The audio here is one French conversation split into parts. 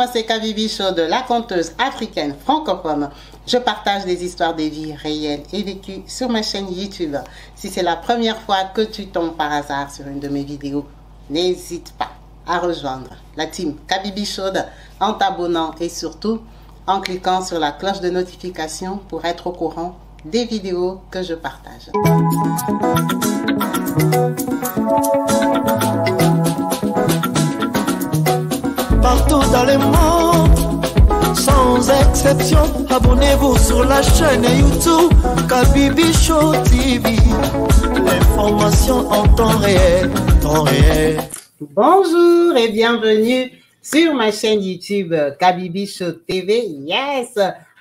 moi c'est Kabibi Show de la conteuse africaine francophone. Je partage des histoires de vie réelles et vécues sur ma chaîne YouTube. Si c'est la première fois que tu tombes par hasard sur une de mes vidéos, n'hésite pas à rejoindre la team Kabibi Show en t'abonnant et surtout en cliquant sur la cloche de notification pour être au courant des vidéos que je partage. Partout dans le monde, sans exception, abonnez-vous sur la chaîne YouTube Kabibi Show TV. L'information en temps réel, temps réel. Bonjour et bienvenue sur ma chaîne YouTube Kabibi Show TV. Yes!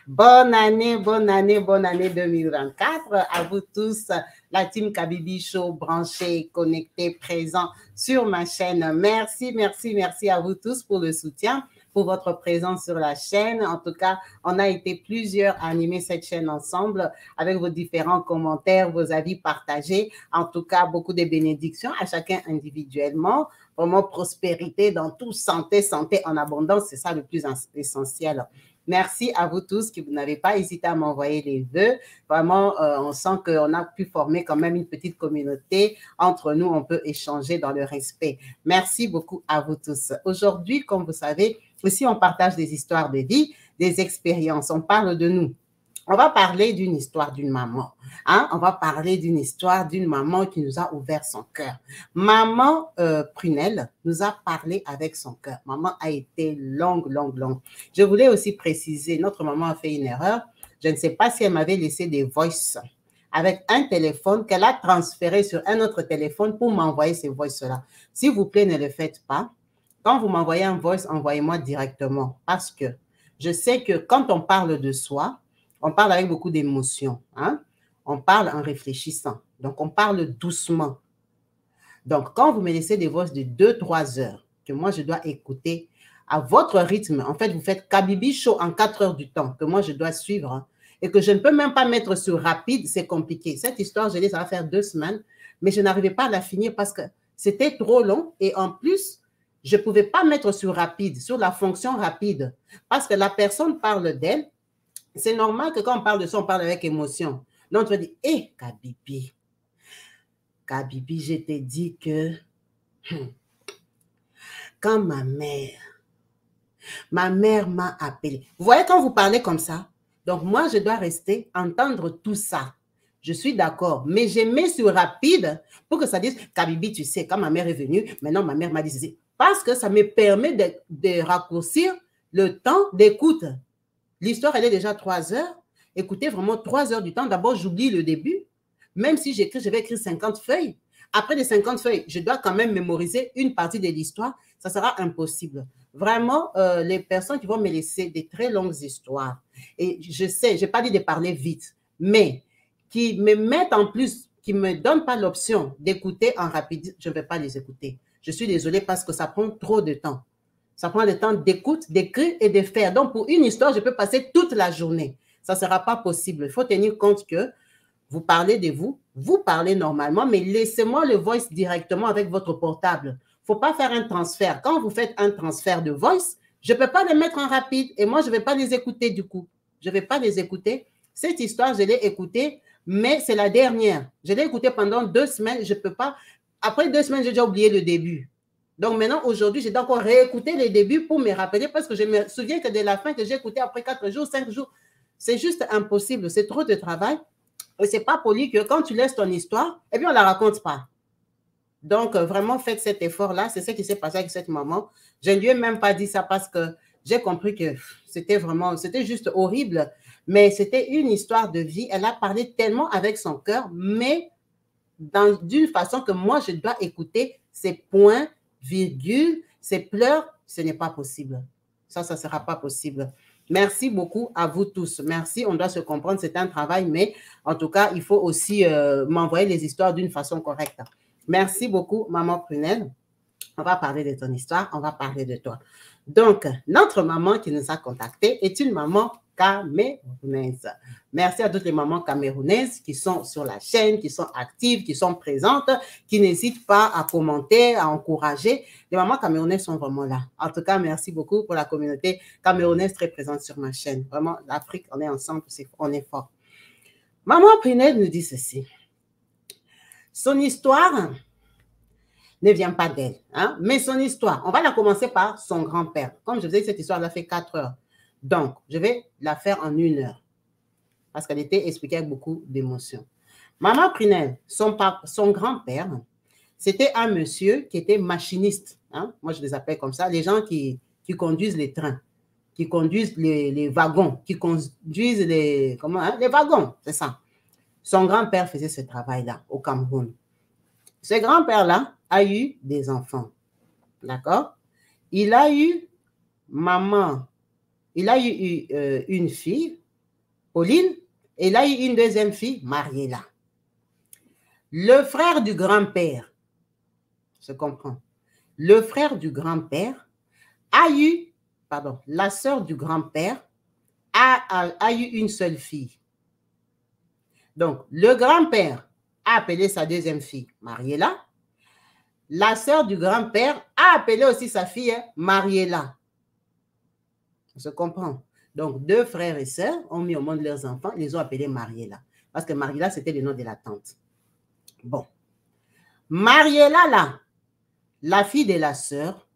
Bonne année 2024 à vous tous, la team Kabibi Show branchée, connectée, présent sur ma chaîne. Merci à vous tous pour le soutien, pour votre présence sur la chaîne. En tout cas, on a été plusieurs à animer cette chaîne ensemble avec vos différents commentaires, vos avis partagés. En tout cas, beaucoup de bénédictions à chacun individuellement. Vraiment prospérité dans tout, santé en abondance, c'est ça le plus essentiel. Merci à vous tous qui vous n'avez pas hésité à m'envoyer les vœux. Vraiment, on sent qu'on a pu former quand même une petite communauté. Entre nous, on peut échanger dans le respect. Merci beaucoup à vous tous. Aujourd'hui, comme vous savez, aussi on partage des histoires de vie, des expériences. On parle de nous. On va parler d'une histoire d'une maman. Hein? On va parler d'une histoire d'une maman qui nous a ouvert son cœur. Maman Prunelle nous a parlé avec son cœur. Maman a été longue. Je voulais aussi préciser, notre maman a fait une erreur. Je ne sais pas si elle m'avait laissé des voices avec un téléphone qu'elle a transféré sur un autre téléphone pour m'envoyer ces voices-là. S'il vous plaît, ne le faites pas. Quand vous m'envoyez un voice, envoyez-moi directement parce que je sais que quand on parle de soi, on parle avec beaucoup d'émotion, hein? On parle en réfléchissant. Donc, on parle doucement. Donc, quand vous me laissez des voix de 2-3 heures, que moi, je dois écouter à votre rythme, en fait, vous faites Kabibi Show en 4 heures du temps, que moi, je dois suivre, hein, et que je ne peux même pas mettre sur rapide, c'est compliqué. Cette histoire, je l'ai, ça va faire 2 semaines, mais je n'arrivais pas à la finir parce que c'était trop long, et en plus, je ne pouvais pas mettre sur rapide, sur la fonction rapide, parce que la personne parle d'elle. C'est normal que quand on parle de ça, on parle avec émotion. Donc, tu vas dire, hé, Kabibi, je t'ai dit que quand ma mère m'a appelé. Vous voyez, quand vous parlez comme ça, donc moi, je dois rester, entendre tout ça. Je suis d'accord, mais je mets sur rapide pour que ça dise, Kabibi, tu sais, quand ma mère est venue, maintenant ma mère m'a dit ceci. Parce que ça me permet de raccourcir le temps d'écoute. L'histoire, elle est déjà 3 heures. Écoutez, vraiment 3 heures du temps. D'abord, j'oublie le début. Même si j'écris, je vais écrire 50 feuilles. Après les 50 feuilles, je dois quand même mémoriser une partie de l'histoire. Ça sera impossible. Vraiment, les personnes qui vont me laisser des très longues histoires, et je sais, je n'ai pas dit de parler vite, mais qui me mettent en plus, qui ne me donnent pas l'option d'écouter en rapide, je ne vais pas les écouter. Je suis désolée parce que ça prend trop de temps. Ça prend le temps d'écoute, d'écrire et de faire. Donc, pour une histoire, je peux passer toute la journée. Ça ne sera pas possible. Il faut tenir compte que vous parlez de vous, vous parlez normalement, mais laissez-moi le voice directement avec votre portable. Il ne faut pas faire un transfert. Quand vous faites un transfert de voice, je ne peux pas les mettre en rapide et moi, je ne vais pas les écouter du coup. Je ne vais pas les écouter. Cette histoire, je l'ai écoutée, mais c'est la dernière. Je l'ai écoutée pendant 2 semaines. Je ne peux pas. Après 2 semaines, j'ai déjà oublié le début. Donc maintenant, aujourd'hui, j'ai encore réécouté les débuts pour me rappeler parce que je me souviens que de la fin que j'ai écouté après 4 jours, 5 jours, c'est juste impossible. C'est trop de travail. Et c'est pas poli que quand tu laisses ton histoire, eh bien, on la raconte pas. Donc, vraiment, faites cet effort-là. C'est ce qui s'est passé avec cette maman. Je ne lui ai même pas dit ça parce que j'ai compris que c'était juste horrible. Mais c'était une histoire de vie. Elle a parlé tellement avec son cœur, mais d'une façon que moi, je dois écouter ses points, virgule, ces pleurs, ce n'est pas possible. Ça ne sera pas possible. Merci beaucoup à vous tous. Merci, on doit se comprendre, c'est un travail, mais en tout cas, il faut aussi m'envoyer les histoires d'une façon correcte. Merci beaucoup, maman Prunelle. On va parler de ton histoire, on va parler de toi. Donc, notre maman qui nous a contactés est une maman camerounaise. Merci à toutes les mamans camerounaises qui sont sur la chaîne, qui sont actives, qui sont présentes, qui n'hésitent pas à commenter, à encourager. Les mamans camerounaises sont vraiment là. En tout cas, merci beaucoup pour la communauté camerounaise très présente sur ma chaîne. Vraiment, l'Afrique, on est ensemble, on est fort. Maman Prinel nous dit ceci. Son histoire ne vient pas d'elle, hein? Mais son histoire, on va la commencer par son grand-père. Comme je vous ai dit, cette histoire, elle a fait 4 heures. Donc, je vais la faire en 1 heure parce qu'elle était expliquée avec beaucoup d'émotion. Maman Prinel, son grand-père, c'était un monsieur qui était machiniste. Hein? Moi, je les appelle comme ça, les gens qui conduisent les trains, qui conduisent les wagons, qui conduisent les wagons, c'est ça. Son grand-père faisait ce travail-là au Cameroun. Ce grand-père-là a eu des enfants, d'accord? Il a eu une fille, Pauline, et il a eu une deuxième fille, Mariela. Le frère du grand-père, je comprends, le frère du grand-père a eu, pardon, la sœur du grand-père a eu une seule fille. Donc, le grand-père a appelé sa deuxième fille Mariela. La sœur du grand-père a appelé aussi sa fille Mariela. On se comprend. Donc, 2 frères et sœurs ont mis au monde leurs enfants, ils les ont appelés Mariela. Parce que Mariela, c'était le nom de la tante. Bon. Mariela, là, la fille de la sœur,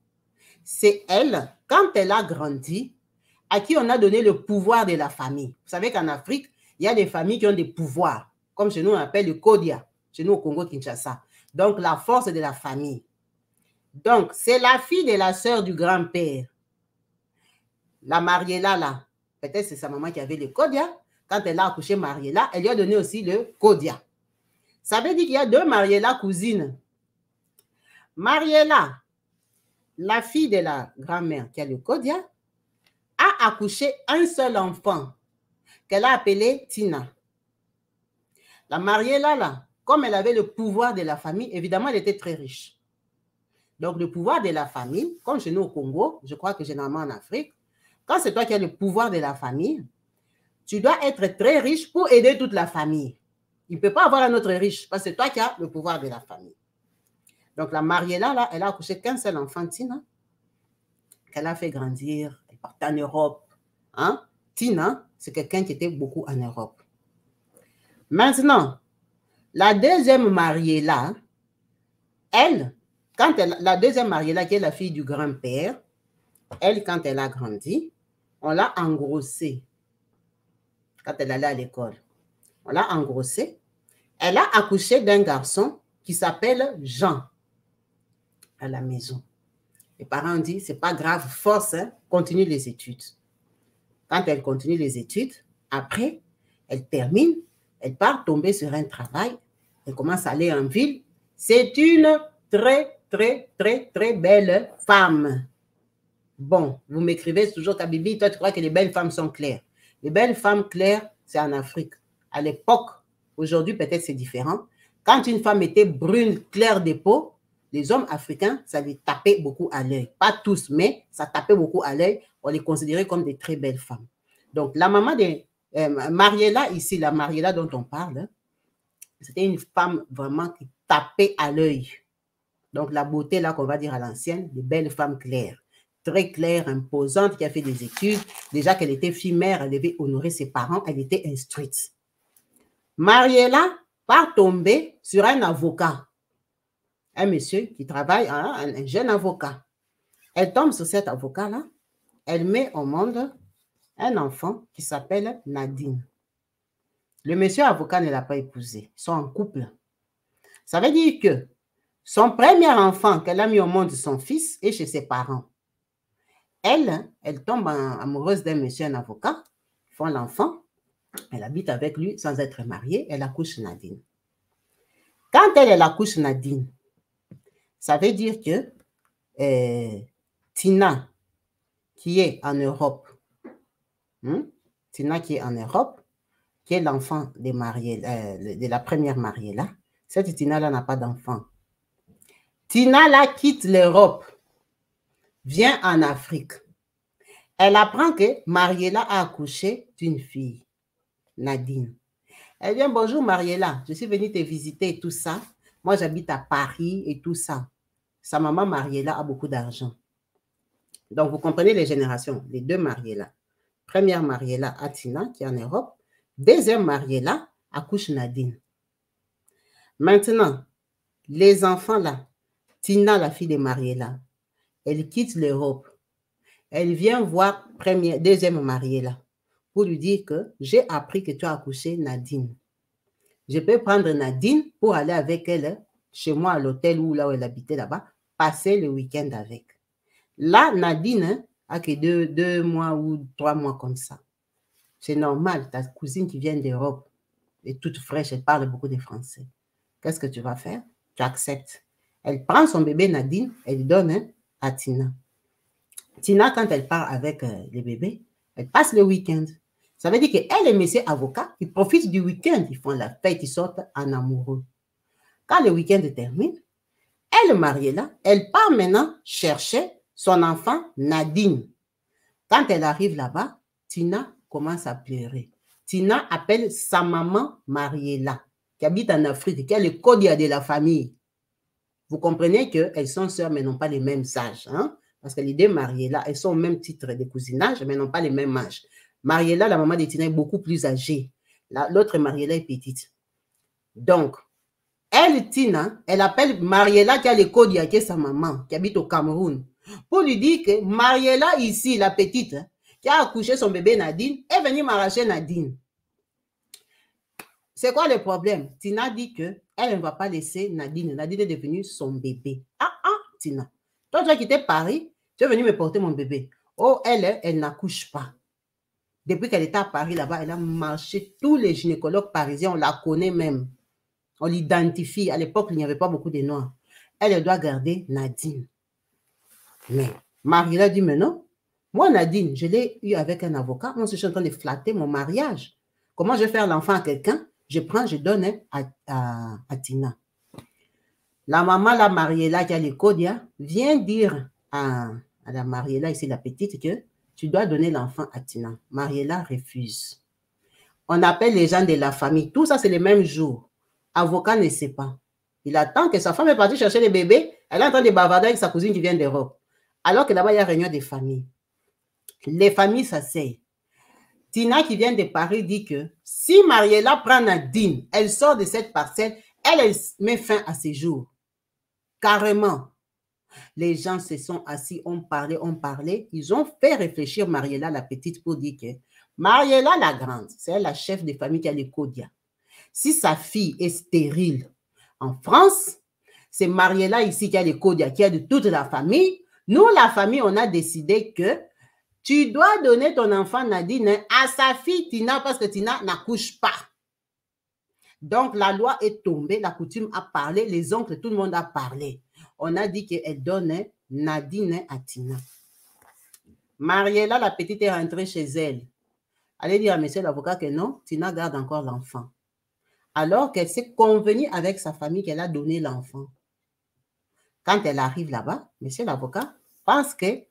c'est elle, quand elle a grandi, à qui on a donné le pouvoir de la famille. Vous savez qu'en Afrique, il y a des familles qui ont des pouvoirs, comme chez nous, on appelle le Kodia, chez nous au Congo-Kinshasa. Donc, la force de la famille. Donc, c'est la fille de la sœur du grand-père. La Mariela, là, peut-être c'est sa maman qui avait le Kodia. Quand elle a accouché Mariela, elle lui a donné aussi le Kodia. Ça veut dire qu'il y a 2 Mariela cousines. Mariela, la fille de la grand-mère qui a le Kodia, a accouché un seul enfant qu'elle a appelé Tina. La Mariela, là, comme elle avait le pouvoir de la famille, évidemment, elle était très riche. Donc, le pouvoir de la famille, comme chez nous au Congo, je crois que généralement en Afrique, quand c'est toi qui as le pouvoir de la famille, tu dois être très riche pour aider toute la famille. Il ne peut pas avoir un autre riche parce que c'est toi qui as le pouvoir de la famille. Donc, la Mariela, là, elle a accouché qu'un seul enfant, Tina, qu'elle a fait grandir. Elle partait en Europe. Hein? Tina, c'est quelqu'un qui était beaucoup en Europe. Maintenant, la deuxième Mariela, elle, la deuxième Mariela, qui est la fille du grand-père, elle, quand elle a grandi, on l'a engrossée. Quand elle allait à l'école, on l'a engrossée. Elle a accouché d'un garçon qui s'appelle Jean à la maison. Les parents ont dit, c'est pas grave, force, hein, continue les études. Quand elle continue les études, après, elle termine, elle part tomber sur un travail, elle commence à aller en ville. C'est une très, très, très, très belle femme. Bon, vous m'écrivez toujours, Kabibi, toi, tu crois que les belles femmes sont claires. Les belles femmes claires, c'est en Afrique. À l'époque, aujourd'hui, peut-être c'est différent. Quand une femme était brune, claire de peau, les hommes africains, ça les tapait beaucoup à l'œil. Pas tous, mais ça tapait beaucoup à l'œil. On les considérait comme des très belles femmes. Donc, la maman de Mariela, ici, la Mariela dont on parle, c'était une femme vraiment qui tapait à l'œil. Donc, la beauté, là, qu'on va dire à l'ancienne, des belles femmes claires. Très claire, imposante, qui a fait des études. Déjà qu'elle était fille-mère, elle devait honorer ses parents, elle était instruite. Mariela part tomber sur un avocat, un monsieur qui travaille, un jeune avocat. Elle tombe sur cet avocat-là, elle met au monde un enfant qui s'appelle Nadine. Le monsieur avocat ne l'a pas épousé, ils sont en couple. Ça veut dire que son premier enfant qu'elle a mis au monde, son fils, est chez ses parents. Elle tombe amoureuse d'un monsieur, un avocat, ils font l'enfant, elle habite avec lui sans être mariée, elle accouche Nadine. Quand elle accouche Nadine, ça veut dire que Tina, qui est en Europe, Tina qui est en Europe, qui est l'enfant de la première Mariela, cette Tina-là n'a pas d'enfant. Tina, là, quitte l'Europe, vient en Afrique. Elle apprend que Mariela a accouché d'une fille, Nadine. Elle vient, bonjour Mariela, je suis venue te visiter et tout ça. Moi, j'habite à Paris et tout ça. Sa maman Mariela a beaucoup d'argent. Donc, vous comprenez les générations, les deux Mariela. Première Mariela, Atina, qui est en Europe. Deuxième Mariela, accouche Nadine. Maintenant, les enfants là, Tina, la fille de Mariela, elle quitte l'Europe. Elle vient voir deuxième Mariela pour lui dire que j'ai appris que tu as accouché Nadine. Je peux prendre Nadine pour aller avec elle chez moi à l'hôtel ou là où elle habitait là-bas, passer le week-end avec. Là, Nadine a que 2 mois ou 3 mois comme ça. C'est normal, ta cousine qui vient d'Europe est toute fraîche, elle parle beaucoup de français. Qu'est-ce que tu vas faire? Tu acceptes. Elle prend son bébé Nadine, elle donne à Tina. Tina, quand elle part avec le bébé, elle passe le week-end. Ça veut dire qu'elle et monsieur avocat, ils profitent du week-end, ils font la fête, ils sortent en amoureux. Quand le week-end termine, elle, Mariela, elle part maintenant chercher son enfant Nadine. Quand elle arrive là-bas, Tina commence à pleurer. Tina appelle sa maman Mariela, qui habite en Afrique, qui est le codia de la famille. Vous comprenez qu'elles sont sœurs, mais n'ont pas les mêmes âges. Hein? Parce que les deux Mariela, elles sont au même titre de cousinage, mais n'ont pas les mêmes âges. Mariela, la maman de Tina, est beaucoup plus âgée. L'autre Mariela est petite. Donc, elle, Tina, elle appelle Mariela qui a le codia, qui est sa maman, qui habite au Cameroun, pour lui dire que Mariela ici, la petite, qui a accouché son bébé Nadine, est venue m'arracher Nadine. C'est quoi le problème? Tina dit qu'elle ne va pas laisser Nadine. Nadine est devenue son bébé. Ah, Tina. Toi, tu as quitté Paris, tu es venue me porter mon bébé. Oh, elle n'accouche pas. Depuis qu'elle était à Paris, là-bas, elle a marché tous les gynécologues parisiens, on la connaît même. On l'identifie. À l'époque, il n'y avait pas beaucoup de noirs. Elle doit garder Nadine. Mais Mariela dit, mais non. Moi, Nadine, je l'ai eu avec un avocat. Moi, je suis en train de flatter mon mariage. Comment je vais faire l'enfant à quelqu'un? Je prends, je donne à Tina. La maman, la Mariela, qui a les codia, vient dire à la Mariela, ici la petite, que tu dois donner l'enfant à Tina. Mariela refuse. On appelle les gens de la famille. Tout ça, c'est le même jour. Avocat ne sait pas. Il attend que sa femme est partie chercher le bébé. Elle est en train de bavarder avec sa cousine qui vient d'Europe. Alors que là-bas, il y a réunion des familles. Les familles s'asseyent. Tina, qui vient de Paris, dit que si Mariela prend Nadine, elle sort de cette parcelle, elle met fin à ses jours. Carrément. Les gens se sont assis, ont parlé. Ils ont fait réfléchir Mariela, la petite, pour dire que Mariela, la grande, c'est la chef de famille qui a les codia. Si sa fille est stérile en France, c'est Mariela ici qui a les codia, qui a de toute la famille. Nous, la famille, on a décidé que tu dois donner ton enfant Nadine à sa fille Tina parce que Tina n'accouche pas. Donc, la loi est tombée, la coutume a parlé, les oncles, tout le monde a parlé. On a dit qu'elle donne Nadine à Tina. Mariela, la petite, est rentrée chez elle. Elle a dit à monsieur l'avocat que non, Tina garde encore l'enfant. Alors qu'elle s'est convenue avec sa famille qu'elle a donné l'enfant. Quand elle arrive là-bas, monsieur l'avocat pense que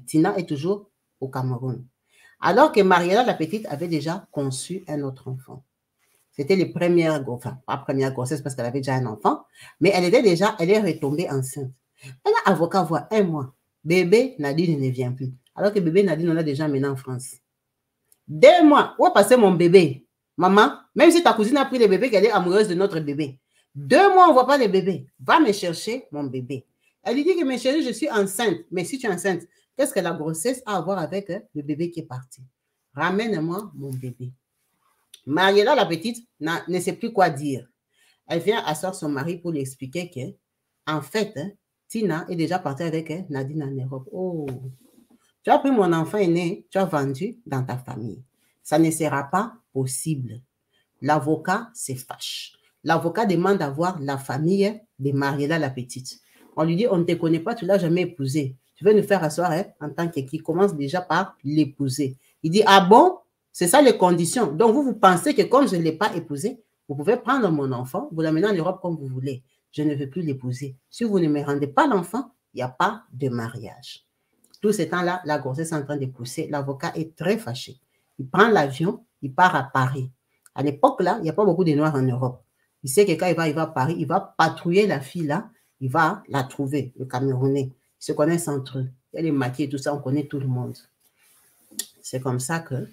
Tina est toujours au Cameroun. Alors que Mariela, la petite, avait déjà conçu un autre enfant. C'était les premières, enfin, pas première grossesse parce qu'elle avait déjà un enfant, mais elle est retombée enceinte. L'avocat voit 1 mois. Bébé Nadine ne vient plus. Alors que bébé Nadine, on a déjà maintenant en France. 2 mois. Où est passé mon bébé? Maman, même si ta cousine a pris le bébé, qu'elle est amoureuse de notre bébé. 2 mois, on ne voit pas le bébé. Va me chercher mon bébé. Elle lui dit que, mes chéris, je suis enceinte. Mais si tu es enceinte, qu'est-ce que la grossesse a à voir avec le bébé qui est parti? Ramène-moi mon bébé. Mariela, la petite, ne sait plus quoi dire. Elle vient asseoir son mari pour lui expliquer que, en fait, Tina est déjà partie avec Nadine en Europe. Oh, tu as pris mon enfant aîné, tu as vendu dans ta famille. Ça ne sera pas possible. L'avocat se fâche. L'avocat demande à voir la famille de Mariela, la petite. On lui dit, on ne te connaît pas, tu ne l'as jamais épousée. Tu veux nous faire asseoir en tant qui commence déjà par l'épouser. Il dit, ah bon? C'est ça les conditions. Donc, vous pensez que comme je ne l'ai pas épousé, vous pouvez prendre mon enfant, vous l'amener en Europe comme vous voulez. Je ne veux plus l'épouser. Si vous ne me rendez pas l'enfant, il n'y a pas de mariage. Tout ce temps-là, la grossesse est en train de pousser. L'avocat est très fâché. Il prend l'avion, il part à Paris. À l'époque, là, il n'y a pas beaucoup de Noirs en Europe. Il sait que quand il va à Paris, il va patrouiller la fille là, il va la trouver, le Camerounais. Ils se connaissent entre eux. Il y a les maquis et tout ça, on connaît tout le monde. C'est comme ça que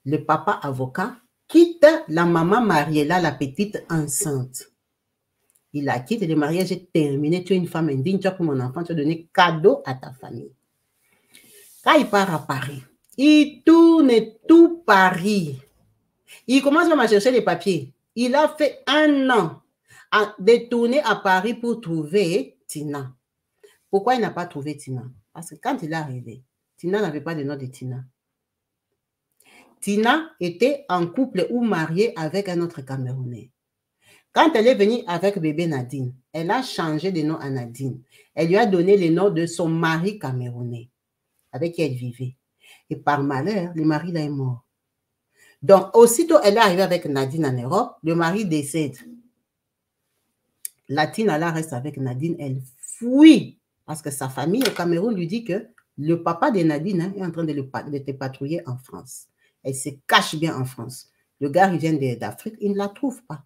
le papa avocat quitte la maman Mariella, la petite enceinte. Il la quitte, le mariage est terminé, tu es une femme indigne, tu as pour mon enfant, tu as donné cadeau à ta famille. Quand il part à Paris, il tourne tout Paris. Il commence même à chercher les papiers. Il a fait 1 an de tourner à Paris pour trouver Tina. Pourquoi il n'a pas trouvé Tina? Parce que quand il est arrivé, Tina n'avait pas de nom de Tina. Tina était en couple ou mariée avec un autre Camerounais. Quand elle est venue avec bébé Nadine, elle a changé de nom à Nadine. Elle lui a donné le nom de son mari camerounais, avec qui elle vivait. Et par malheur, le mari là est mort. Donc, aussitôt elle est arrivée avec Nadine en Europe, le mari décède. La Tina là reste avec Nadine, elle fuit parce que sa famille au Cameroun lui dit que le papa de Nadine est en train de te patrouiller en France. Elle se cache bien en France. Le gars, il vient d'Afrique, il ne la trouve pas.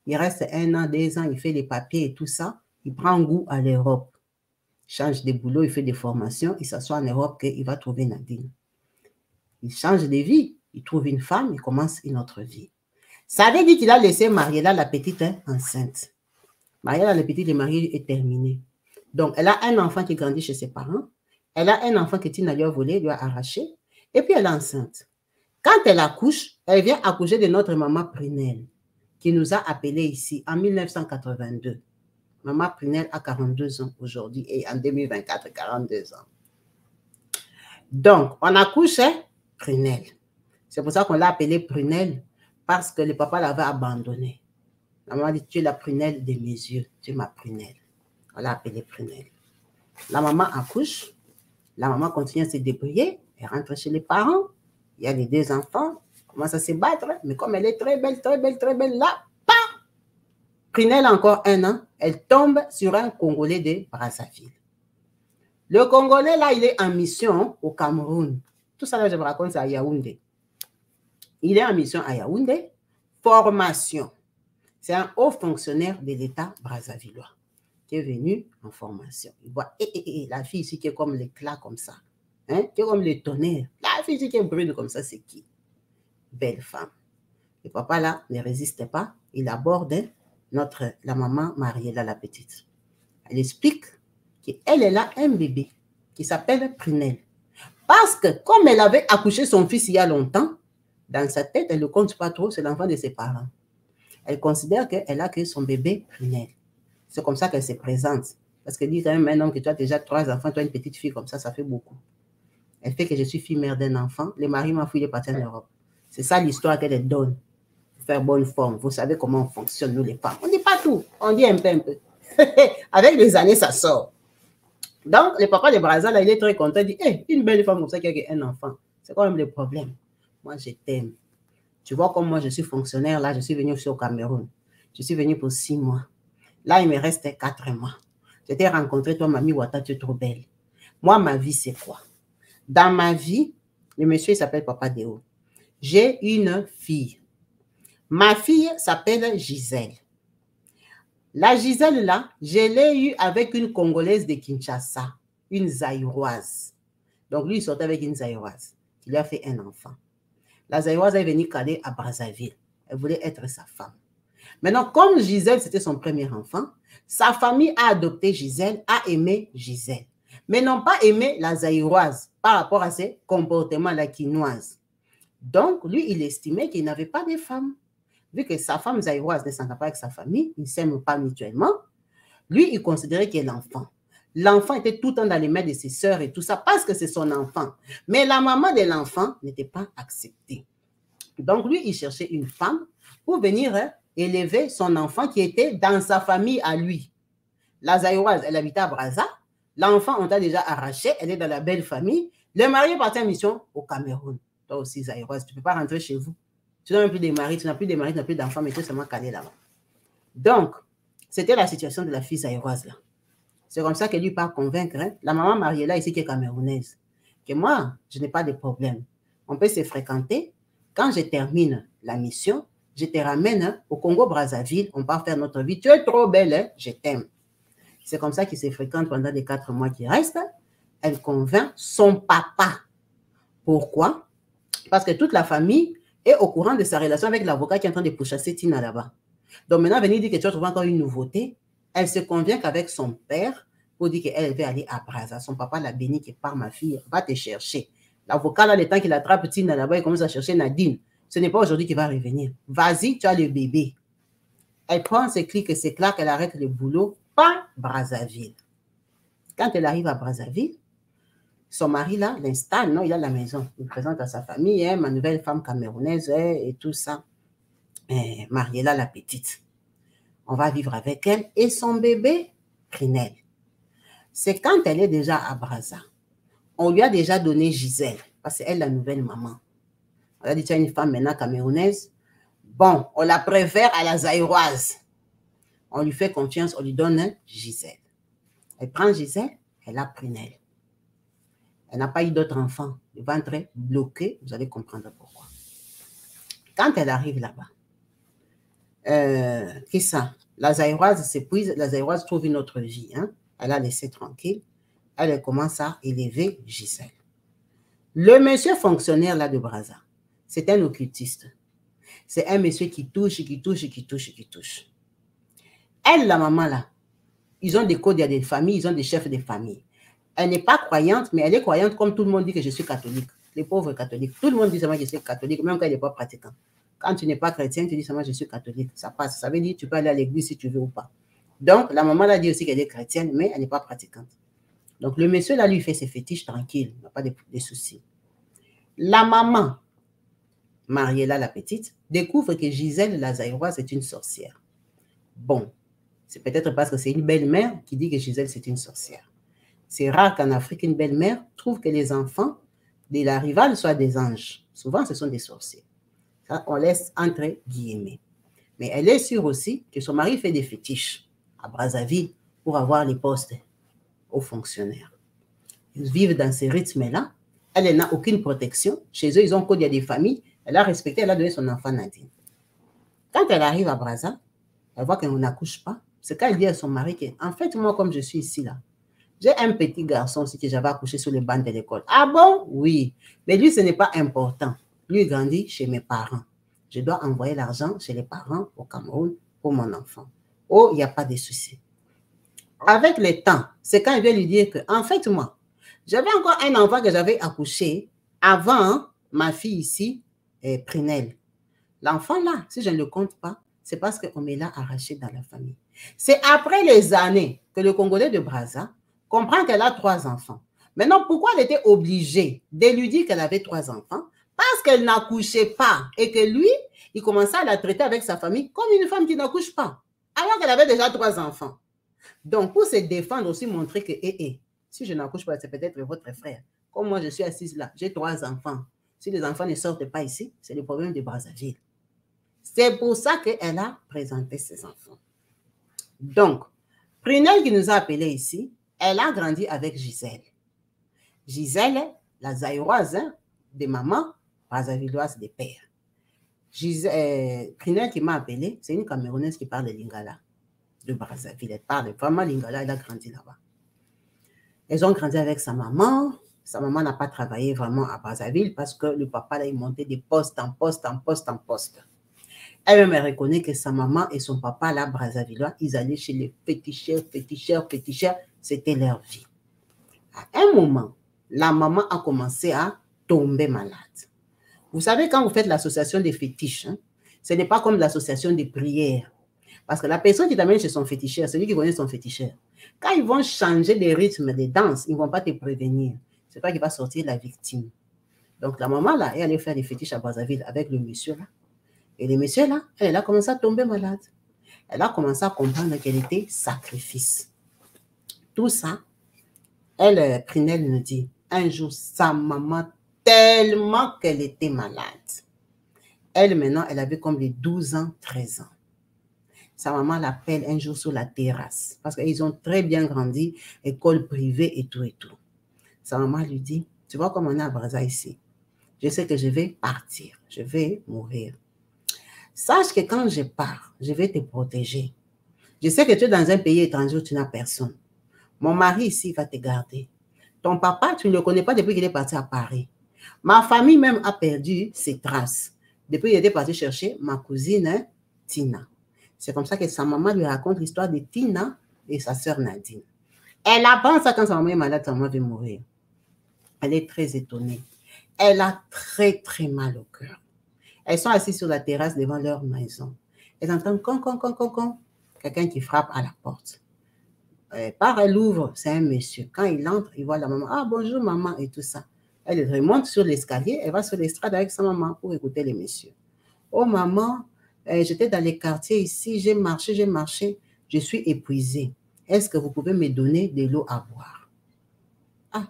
Il reste 1 an, 2 ans, il fait les papiers et tout ça. Il prend goût à l'Europe. Il change de boulot, il fait des formations. Il s'assoit en Europe qu'il va trouver Nadine. Il change de vie. Il trouve une femme, il commence une autre vie. Ça veut dire qu'il a laissé Mariella, la petite enceinte. Mariella, la petite, le mari est terminé. Donc, elle a un enfant qui grandit chez ses parents. Elle a un enfant que Tina lui a volé, lui a arraché. Et puis, elle est enceinte. Quand elle accouche, elle vient accoucher de notre maman Prunelle, qui nous a appelés ici en 1982. Maman Prunelle a 42 ans aujourd'hui et en 2024, 42 ans. Donc, on accouche Prunelle. C'est pour ça qu'on l'a appelée Prunelle, parce que le papa l'avait abandonnée. La maman dit, tu es la prunelle de mes yeux, tu es ma prunelle. On l'a appelée Prunelle. La maman accouche, la maman continue à se débrouiller, elle rentre chez les parents, il y a les 2 enfants, commence à se battre, mais comme elle est très belle, là, pam! Prunelle a encore 1 an, elle tombe sur un Congolais de Brazzaville. Le Congolais, là, il est en mission au Cameroun. Tout ça, là, je vous raconte, c'est à Yaoundé. Il est en mission à Yaoundé, formation. C'est un haut fonctionnaire de l'État brazzavillois qui est venu en formation. Il voit, la fille ici qui est comme l'éclat comme ça, hein, qui est comme le tonnerre. La fille ici qui est brune comme ça, c'est qui? Belle femme. Le papa là ne résiste pas, il aborde la maman Mariella, la petite. Elle explique qu'elle a un bébé qui s'appelle Prunelle. Parce que comme elle avait accouché son fils il y a longtemps, dans sa tête, elle ne le compte pas trop, c'est l'enfant de ses parents. Elle considère qu'elle a que son bébé Prunelle. C'est comme ça qu'elle se présente. Parce qu'elle dit quand même un homme que tu as déjà 3 enfants, toi une petite fille comme ça fait beaucoup. Elle fait que je suis fille mère d'un enfant, le mari m'a fouillé partir en Europe. C'est ça l'histoire qu'elle donne. Pour faire bonne forme. Vous savez comment on fonctionne, nous les femmes. On ne dit pas tout, on dit un peu. Avec les années, ça sort. Donc, le papa de Brazza, là, il est très content. Il dit, hey, une belle femme comme ça qui a un enfant. C'est quand même le problème. Moi, je t'aime. Tu vois comme moi, je suis fonctionnaire. Là, je suis venu aussi au Cameroun. Je suis venu pour 6 mois. Là, il me reste 4 mois. Je t'ai rencontré, toi, Mamie Ouattara, tu es trop belle. Moi, ma vie, c'est quoi? Dans ma vie, le monsieur, il s'appelle Papa Déo. J'ai une fille. Ma fille s'appelle Gisèle. La Gisèle, là, je l'ai eue avec une Congolaise de Kinshasa, une Zaïroise. Donc, lui, il sortait avec une Zaïroise. Il lui a fait un enfant. La Zaïroise est venue caler à Brazzaville. Elle voulait être sa femme. Maintenant, comme Gisèle, c'était son premier enfant, sa famille a adopté Gisèle, a aimé Gisèle. Mais n'ont pas aimé la Zaïroise par rapport à ses comportements, la quinoise. Donc, lui, il estimait qu'il n'avait pas de femme. Vu que sa femme Zaïroise ne s'entend pas avec sa famille, ils ne s'aiment pas mutuellement, lui, il considérait qu'il est l'enfant. L'enfant était tout le temps dans les mains de ses sœurs et tout ça, parce que c'est son enfant. Mais la maman de l'enfant n'était pas acceptée. Donc, lui, il cherchait une femme pour venir élever son enfant qui était dans sa famille à lui. La Zaïroise, elle habitait à Brazza. L'enfant, on t'a déjà arraché. Elle est dans la belle famille. Le mari est parti en mission au Cameroun. Toi aussi, Zaïroise, tu ne peux pas rentrer chez vous. Tu n'as même plus de mari, tu n'as plus de mari, tu n'as plus d'enfant, mais tu es seulement calé là-bas. Donc, c'était la situation de la fille Zaïroise là. C'est comme ça qu'elle lui part convaincre, hein, la maman Mariela ici qui est camerounaise, que moi, je n'ai pas de problème. On peut se fréquenter. Quand je termine la mission, je te ramène, hein, au Congo-Brazzaville, on va faire notre vie. Tu es trop belle, hein, je t'aime. C'est comme ça qu'ils se fréquentent pendant les 4 mois qui restent. Elle convainc son papa. Pourquoi? Parce que toute la famille est au courant de sa relation avec l'avocat qui est en train de pourchasser Tina là-bas. Donc maintenant, venir dire que tu vas trouver encore une nouveauté, elle se convient qu'avec son père pour dire qu'elle veut aller à Brazza. Son papa l'a béni que par ma fille, va te chercher. L'avocat, là, le temps qu'il attrape Tina là-bas, il commence à chercher Nadine. Ce n'est pas aujourd'hui qu'il va revenir. Vas-y, tu as le bébé. Elle prend ses clics et ses claques, elle arrête le boulot, pas Brazzaville. Quand elle arrive à Brazzaville, son mari, là, l'installe, non, il a la maison. Il présente à sa famille, hein, ma nouvelle femme camerounaise, hein, et tout ça. Mariela, la petite. On va vivre avec elle et son bébé, Prinel. C'est quand elle est déjà à Brazza. On lui a déjà donné Gisèle, parce qu'elle est la nouvelle maman. On a dit, tu as une femme maintenant camerounaise. Bon, on la préfère à la zaïroise. On lui fait confiance, on lui donne, hein, Gisèle. Elle prend Gisèle, elle a Prinel. Elle n'a pas eu d'autres enfants. Le ventre est bloqué, vous allez comprendre pourquoi. Quand elle arrive là-bas, qui ça? La zaïroise s'épuise, la zaïroise trouve une autre vie. Hein? Elle a laissé tranquille. Elle commence à élever Gisèle. Le monsieur fonctionnaire là de Brazza, c'est un occultiste. C'est un monsieur qui touche, qui touche, qui touche, qui touche. Elle, la maman là, ils ont des codes, il y a des familles, ils ont des chefs de famille. Elle n'est pas croyante, mais elle est croyante comme tout le monde dit que je suis catholique. Les pauvres catholiques. Tout le monde dit seulement que je suis catholique, même quand il n'est pas pratiquant. Quand tu n'es pas chrétien, tu dis seulement je suis catholique. Ça passe. Ça veut dire que tu peux aller à l'église si tu veux ou pas. Donc, la maman l'a dit aussi qu'elle est chrétienne, mais elle n'est pas pratiquante. Donc, le monsieur là, lui, fait ses fétiches tranquille. Il n'a pas de soucis. La maman, Mariela la petite, découvre que Gisèle la zaïroise est une sorcière. Bon, c'est peut-être parce que c'est une belle-mère qui dit que Gisèle c'est une sorcière. C'est rare qu'en Afrique, une belle-mère trouve que les enfants de la rivale soient des anges. Souvent, ce sont des sorciers. Ça, on laisse entre guillemets. Mais elle est sûre aussi que son mari fait des fétiches à Brazzaville pour avoir les postes aux fonctionnaires. Ils vivent dans ces rythmes-là. Elle n'a aucune protection. Chez eux, ils ont code, il y a des familles. Elle a respecté, elle a donné son enfant Nadine. Quand elle arrive à Brazza, elle voit qu'elle n'accouche pas. C'est quand elle dit à son mari que, en fait, moi, comme je suis ici, là, j'ai un petit garçon aussi que j'avais accouché sur le banc de l'école. Ah bon? Oui. Mais lui, ce n'est pas important. Lui, il grandit chez mes parents. Je dois envoyer l'argent chez les parents au Cameroun pour mon enfant. Oh, il n'y a pas de souci. Avec le temps, c'est quand il vient lui dire que, en fait, moi, j'avais encore un enfant que j'avais accouché avant ma fille ici, Prinel. L'enfant là, si je ne le compte pas, c'est parce qu'on me l'a arraché dans la famille. C'est après les années que le Congolais de Brazza comprend qu'elle a 3 enfants. Maintenant, pourquoi elle était obligée de lui dire qu'elle avait 3 enfants? Parce qu'elle n'accouchait pas et que lui, il commençait à la traiter avec sa famille comme une femme qui n'accouche pas, alors qu'elle avait déjà 3 enfants. Donc, pour se défendre aussi, montrer que, si je n'accouche pas, c'est peut-être votre frère. Comme moi, je suis assise là, j'ai 3 enfants. Si les enfants ne sortent pas ici, c'est le problème de Brazzaville. C'est pour ça qu'elle a présenté ses enfants. Donc, Prinel qui nous a appelés ici, elle a grandi avec Gisèle. Gisèle, la zaïroise, hein, de maman, brazzavilloise de père. Prinel qui m'a appelé, c'est une Camerounaise qui parle lingala de Brazzaville. Elle parle vraiment lingala, elle a grandi là-bas. Elles ont grandi avec sa maman. Sa maman n'a pas travaillé vraiment à Brazzaville parce que le papa, là, il montait de poste en poste, en poste, en poste. Elle-même reconnaît que sa maman et son papa, là, Brazzavillois, ils allaient chez les féticheurs, c'était leur vie. À un moment, la maman a commencé à tomber malade. Vous savez, quand vous faites l'association des fétiches, hein, ce n'est pas comme l'association des prières. Parce que la personne qui t'amène chez son féticheur, c'est lui qui connaît son féticheur. Quand ils vont changer les rythmes des danses, ils ne vont pas te prévenir. C'est pas qu'il va sortir la victime. Donc la maman, là, elle allait faire des fétiches à Brazzaville avec le monsieur, là. Et le monsieur, là, elle a commencé à tomber malade. Elle a commencé à comprendre qu'elle était sacrifice. Tout ça, elle, Prinel nous dit, un jour, sa maman, tellement qu'elle était malade. Elle, maintenant, elle avait comme les 12 ans, 13 ans. sa maman l'appelle un jour sur la terrasse, parce qu'ils ont très bien grandi, école privée et tout et tout. Sa maman lui dit, tu vois comme on est à Brazza ici, je sais que je vais partir, je vais mourir. Sache que quand je pars, je vais te protéger. Je sais que tu es dans un pays étranger où tu n'as personne. Mon mari ici va te garder. Ton papa, tu ne le connais pas depuis qu'il est parti à Paris. Ma famille même a perdu ses traces. Depuis qu'il était parti chercher ma cousine Tina. C'est comme ça que sa maman lui raconte l'histoire de Tina et sa sœur Nadine. Elle apprend ça quand sa maman est malade, sa maman veut mourir. Elle est très étonnée. Elle a très, très mal au cœur. Elles sont assises sur la terrasse devant leur maison. Elles entendent quelqu'un qui frappe à la porte. Elle ouvre, c'est un monsieur. Quand il entre, il voit la maman. Ah, bonjour maman et tout ça. Elle remonte sur l'escalier, elle va sur l'estrade avec sa maman pour écouter les messieurs. Oh maman, j'étais dans les quartiers ici, j'ai marché, je suis épuisée. Est-ce que vous pouvez me donner de l'eau à boire? Ah,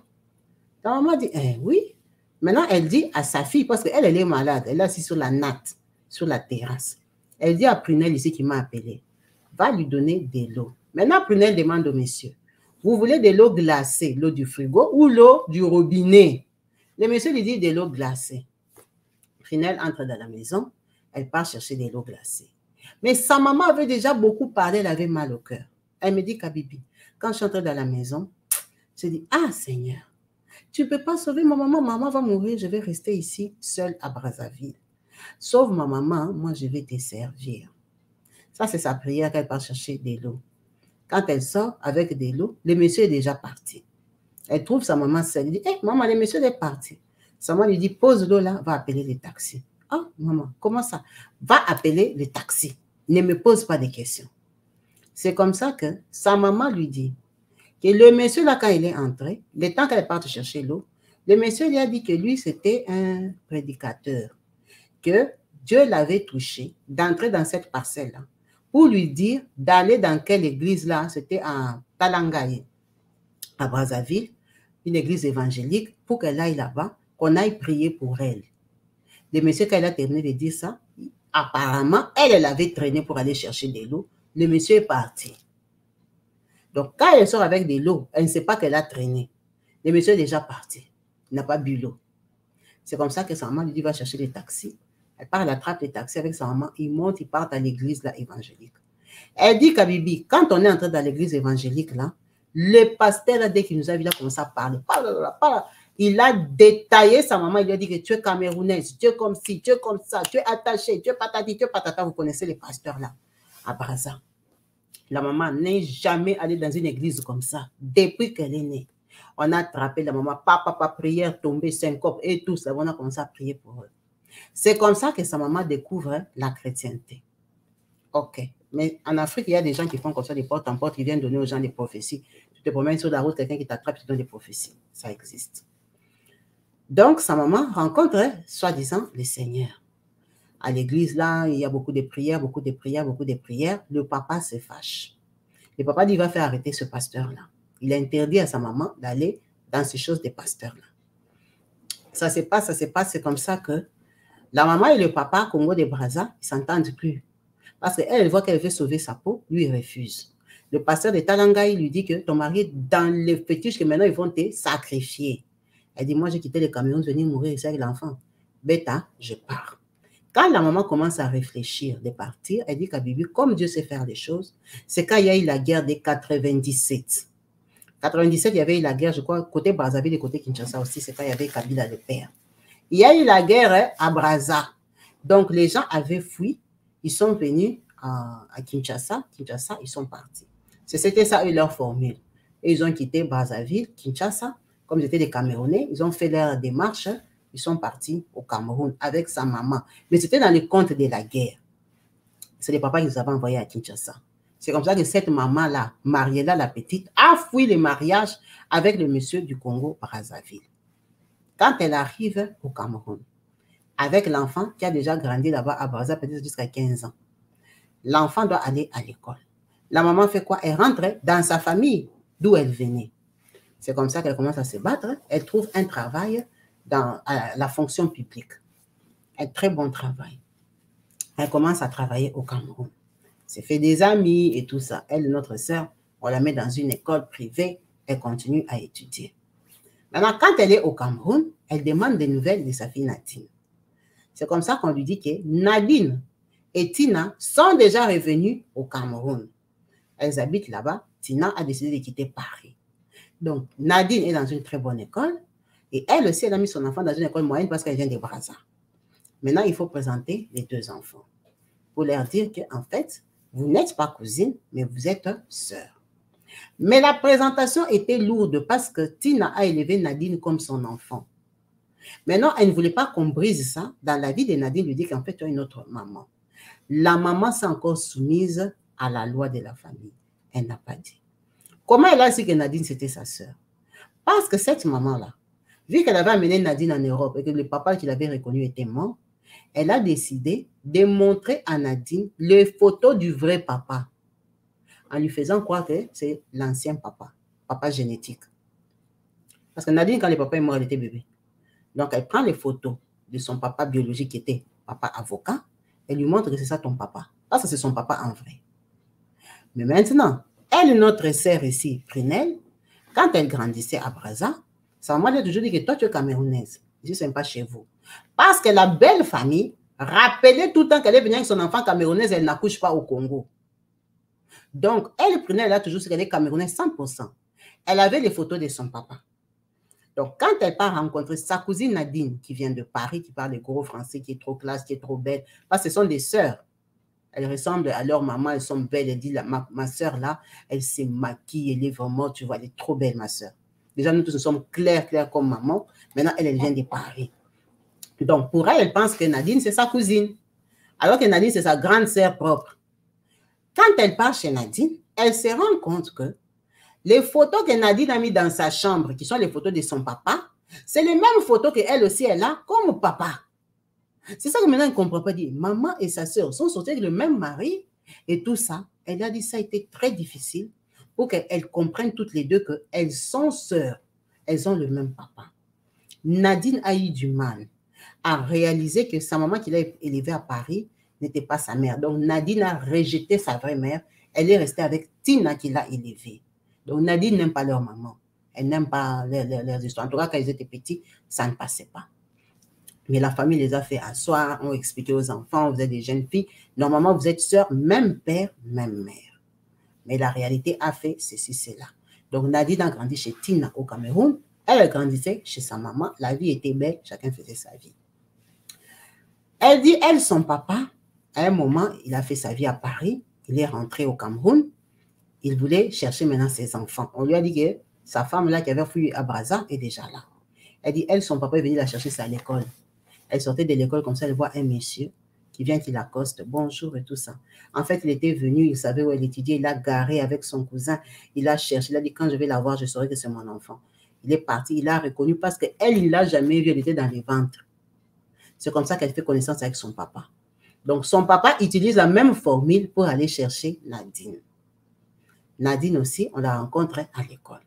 la maman dit, oui. Maintenant, elle dit à sa fille, parce qu'elle est malade, elle est assise sur la natte, sur la terrasse. Elle dit à Prunelle ici qui m'a appelé, va lui donner de l'eau. Maintenant, Prunelle demande au monsieur, vous voulez de l'eau glacée, l'eau du frigo ou l'eau du robinet? Le monsieur lui dit de l'eau glacée. Prunelle entre dans la maison, elle part chercher de l'eau glacée. Mais sa maman avait déjà beaucoup parlé, elle avait mal au cœur. Elle me dit, Kabibi, quand je suis entrée dans la maison, je dis, ah Seigneur, tu ne peux pas sauver ma maman, maman va mourir, je vais rester ici seule à Brazzaville. Sauve ma maman, moi je vais te servir. Ça, c'est sa prière qu'elle part chercher de l'eau. Quand elle sort avec de l'eau, le monsieur est déjà parti. Elle trouve sa maman seule. Elle dit, hé, maman, le monsieur est parti. Sa maman lui dit, pose l'eau là, va appeler le taxi. Ah, maman, comment ça? Va appeler le taxi. Ne me pose pas de questions. C'est comme ça que sa maman lui dit que le monsieur là, quand il est entré, le temps qu'elle parte chercher l'eau, le monsieur lui a dit que lui, c'était un prédicateur, que Dieu l'avait touché d'entrer dans cette parcelle-là pour lui dire d'aller dans quelle église là, c'était à Talangaye, à Brazzaville, une église évangélique, pour qu'elle aille là-bas, qu'on aille prier pour elle. Le monsieur, quand il a terminé de dire ça, apparemment, elle avait traîné pour aller chercher de l'eau. Le monsieur est parti. Donc, quand elle sort avec de l'eau, elle ne sait pas qu'elle a traîné. Le monsieur est déjà parti. Il n'a pas bu l'eau. C'est comme ça que sa maman lui dit, va chercher les taxis. Elle part, elle attrape les taxis avec sa maman. Ils montent, ils partent à l'église là, évangélique. Elle dit, Kabibi, quand on est entré dans l'église évangélique là, le pasteur, dès qu'il nous a vu, il a commencé à parler. Il a détaillé sa maman, il lui a dit que tu es camerounaise, tu es comme ci, tu es comme ça, tu es attaché, tu es patati, tu es patata. Vous connaissez les pasteurs là, à Brazza. La maman n'est jamais allée dans une église comme ça, depuis qu'elle est née. On a attrapé la maman, papa, prière, tombée, syncope et tout ça. On a commencé à prier pour eux. C'est comme ça que sa maman découvre la chrétienté. Ok. Mais en Afrique, il y a des gens qui font comme ça, des porte en porte, qui viennent donner aux gens des prophéties. Tu te promènes sur la route, quelqu'un qui t'attrape, qui te donne des prophéties. Ça existe. Donc, sa maman rencontre, soi-disant, le Seigneur. À l'église, là, il y a beaucoup de prières, beaucoup de prières, beaucoup de prières. Le papa se fâche. Le papa dit, il va faire arrêter ce pasteur-là. Il a interdit à sa maman d'aller dans ces choses des pasteurs-là. Ça se passe, c'est comme ça que la maman et le papa, Congo de Brazza, ils ne s'entendent plus. Parce qu'elle voit qu'elle veut sauver sa peau, lui, il refuse. Le pasteur de Talangaye lui dit que ton mari est dans les fétiches que maintenant ils vont te sacrifier. Elle dit, moi, j'ai quitté le Cameroun, venir mourir ici avec l'enfant. Bêta, je pars. Quand la maman commence à réfléchir de partir, elle dit qu'à Bibi, comme Dieu sait faire les choses, c'est quand il y a eu la guerre de 97. 97, il y avait eu la guerre, je crois, côté Brazzaville et côté Kinshasa aussi, c'est quand il y avait Kabila le père. Il y a eu la guerre à Brazza. Donc, les gens avaient fui, ils sont venus à Kinshasa. Kinshasa, ils sont partis. C'était ça, leur formule. Et ils ont quitté Brazzaville, Kinshasa, comme ils étaient des Camerounais, ils ont fait leur démarche, ils sont partis au Cameroun avec sa maman. Mais c'était dans le compte de la guerre. C'est les papas qui nous avaient envoyés à Kinshasa. C'est comme ça que cette maman-là, Mariella la petite, a fui le mariage avec le monsieur du Congo-Brazzaville. Quand elle arrive au Cameroun, avec l'enfant qui a déjà grandi là-bas à Brazza, peut-être jusqu'à 15 ans, l'enfant doit aller à l'école. La maman fait quoi? Elle rentre dans sa famille d'où elle venait. C'est comme ça qu'elle commence à se battre. Elle trouve un travail dans la fonction publique. Un très bon travail. Elle commence à travailler au Cameroun. s'est fait des amis et tout ça. Elle, notre sœur, on la met dans une école privée, elle continue à étudier. Maintenant, quand elle est au Cameroun, elle demande des nouvelles de sa fille Nadine. C'est comme ça qu'on lui dit que Nadine et Tina sont déjà revenus au Cameroun. Elles habitent là-bas. Tina a décidé de quitter Paris. Donc, Nadine est dans une très bonne école et elle aussi, elle a mis son enfant dans une école moyenne parce qu'elle vient de Brazza. Maintenant, il faut présenter les deux enfants pour leur dire qu'en fait, vous n'êtes pas cousine, mais vous êtes sœur. Mais la présentation était lourde parce que Tina a élevé Nadine comme son enfant. Maintenant, elle ne voulait pas qu'on brise ça. Dans la vie de Nadine, lui dit qu'en fait, tu as une autre maman. La maman s'est encore soumise à la loi de la famille. Elle n'a pas dit. Comment elle a su que Nadine, c'était sa sœur? Parce que cette maman-là, vu qu'elle avait amené Nadine en Europe et que le papa qu'il avait reconnu était mort, elle a décidé de montrer à Nadine les photos du vrai papa, en lui faisant croire que c'est l'ancien papa, papa génétique. Parce que Nadine, quand le papa est mort, elle était bébé. Donc, elle prend les photos de son papa biologique qui était papa avocat, elle lui montre que c'est ça ton papa, parce que c'est son papa en vrai. Mais maintenant, elle, notre sœur ici, Prinel, quand elle grandissait à Brazza, sa maman lui a toujours dit que toi, tu es camerounaise. Ici, ce n'est pas chez vous. Parce que la belle famille rappelait tout le temps qu'elle est venue avec son enfant camerounaise, elle n'accouche pas au Congo. Donc, elle, Prinel, elle a toujours dit qu'elle est camerounaise 100%. Elle avait les photos de son papa. Donc, quand elle part rencontrer sa cousine Nadine, qui vient de Paris, qui parle le gros français, qui est trop classe, qui est trop belle, parce que ce sont des sœurs. Elles ressemblent à leur maman, elles sont belles. Elle dit, ma soeur là, elle se maquille, elle est vraiment, tu vois, elle est trop belle, ma soeur. Déjà, nous tous, nous sommes clairs comme maman. Maintenant, elle vient de Paris. Donc, pour elle, elle pense que Nadine, c'est sa cousine. Alors que Nadine, c'est sa grande sœur propre. Quand elle part chez Nadine, elle se rend compte que les photos que Nadine a mis dans sa chambre, qui sont les photos de son papa, c'est les mêmes photos qu'elle aussi, elle a comme papa. C'est ça que maintenant, elle ne comprend pas. Dire, maman et sa sœur sont sorties avec le même mari et tout ça. Elle a dit ça a été très difficile pour qu'elles comprennent toutes les deux qu'elles sont sœurs. Elles ont le même papa. Nadine a eu du mal à réaliser que sa maman qu'il a élevée à Paris n'était pas sa mère. Donc, Nadine a rejeté sa vraie mère. Elle est restée avec Tina qui l'a élevée. Donc, Nadine n'aime pas leur maman. Elle n'aime pas leurs histoires. En tout cas, quand ils étaient petits, ça ne passait pas. Mais la famille les a fait asseoir, ont expliqué aux enfants, vous êtes des jeunes filles. Normalement, vous êtes sœurs, même père, même mère. Mais la réalité a fait ceci, cela. Donc, Nadine a grandi chez Tina au Cameroun. Elle grandissait chez sa maman. La vie était belle, chacun faisait sa vie. Elle dit, elle, son papa, à un moment, il a fait sa vie à Paris. Il est rentré au Cameroun. Il voulait chercher maintenant ses enfants. On lui a dit que sa femme là qui avait fui à Brazza est déjà là. Elle dit, elle, son papa est venu la chercher à l'école. Elle sortait de l'école comme ça, elle voit un monsieur qui vient, qui l'accoste, bonjour et tout ça. En fait, il était venu, il savait où elle étudiait, il a garé avec son cousin, il a cherché, il a dit, quand je vais la voir, je saurai que c'est mon enfant. Il est parti, il l'a reconnu parce qu'elle, il ne l'a jamais vu, elle était dans les ventres. C'est comme ça qu'elle fait connaissance avec son papa. Donc, son papa utilise la même formule pour aller chercher Nadine. Nadine aussi, on la rencontre à l'école.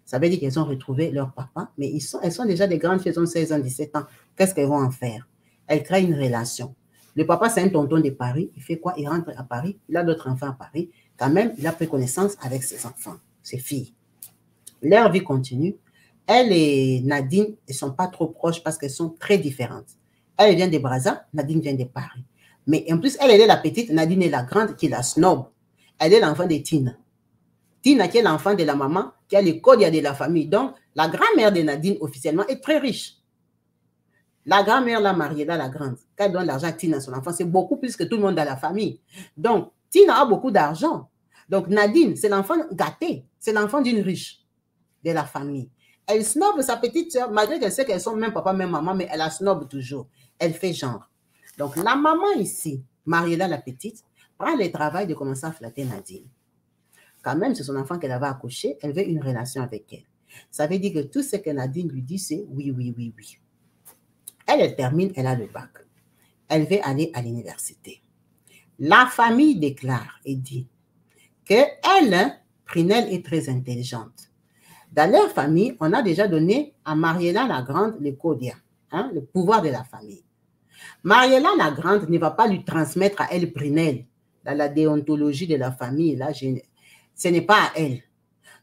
Ça veut dire qu'elles ont retrouvé leur papa, mais elles sont déjà des grandes filles, elles ont 16 ans, 17 ans. Qu'est-ce qu'elles vont en faire? Elles créent une relation. Le papa, c'est un tonton de Paris. Il fait quoi? Il rentre à Paris. Il a d'autres enfants à Paris. Quand même, il a pris connaissance avec ses enfants, ses filles. Leur vie continue. Elle et Nadine ne sont pas trop proches parce qu'elles sont très différentes. Elle vient de Brazza, Nadine vient de Paris. Mais en plus, elle est la petite, Nadine est la grande qui est la snob. Elle est l'enfant de Tina. Tina qui est l'enfant de la maman, qui a le code de la famille. Donc, la grand-mère de Nadine, officiellement, est très riche. La grand-mère l'a mariée, là, la grande. Quand elle donne l'argent à Tina, son enfant, c'est beaucoup plus que tout le monde dans la famille. Donc, Tina a beaucoup d'argent. Donc, Nadine, c'est l'enfant gâté. C'est l'enfant d'une riche de la famille. Elle snobe sa petite soeur, malgré qu'elle sait qu'elles sont même papa, même maman, mais elle la snobe toujours. Elle fait genre. Donc, la maman ici, Mariella la petite, prend le travail de commencer à flatter Nadine. Quand même, c'est son enfant qu'elle avait accouché, elle veut une relation avec elle. Ça veut dire que tout ce que Nadine lui dit, c'est oui, oui, oui, oui. Elle termine, elle a le bac. Elle veut aller à l'université. La famille déclare et dit qu'elle, Prinel, est très intelligente. Dans leur famille, on a déjà donné à Mariella la Grande le Kodia, le pouvoir de la famille. Mariella la Grande ne va pas lui transmettre à elle, Prinel, dans la déontologie de la famille, là, ce n'est pas à elle.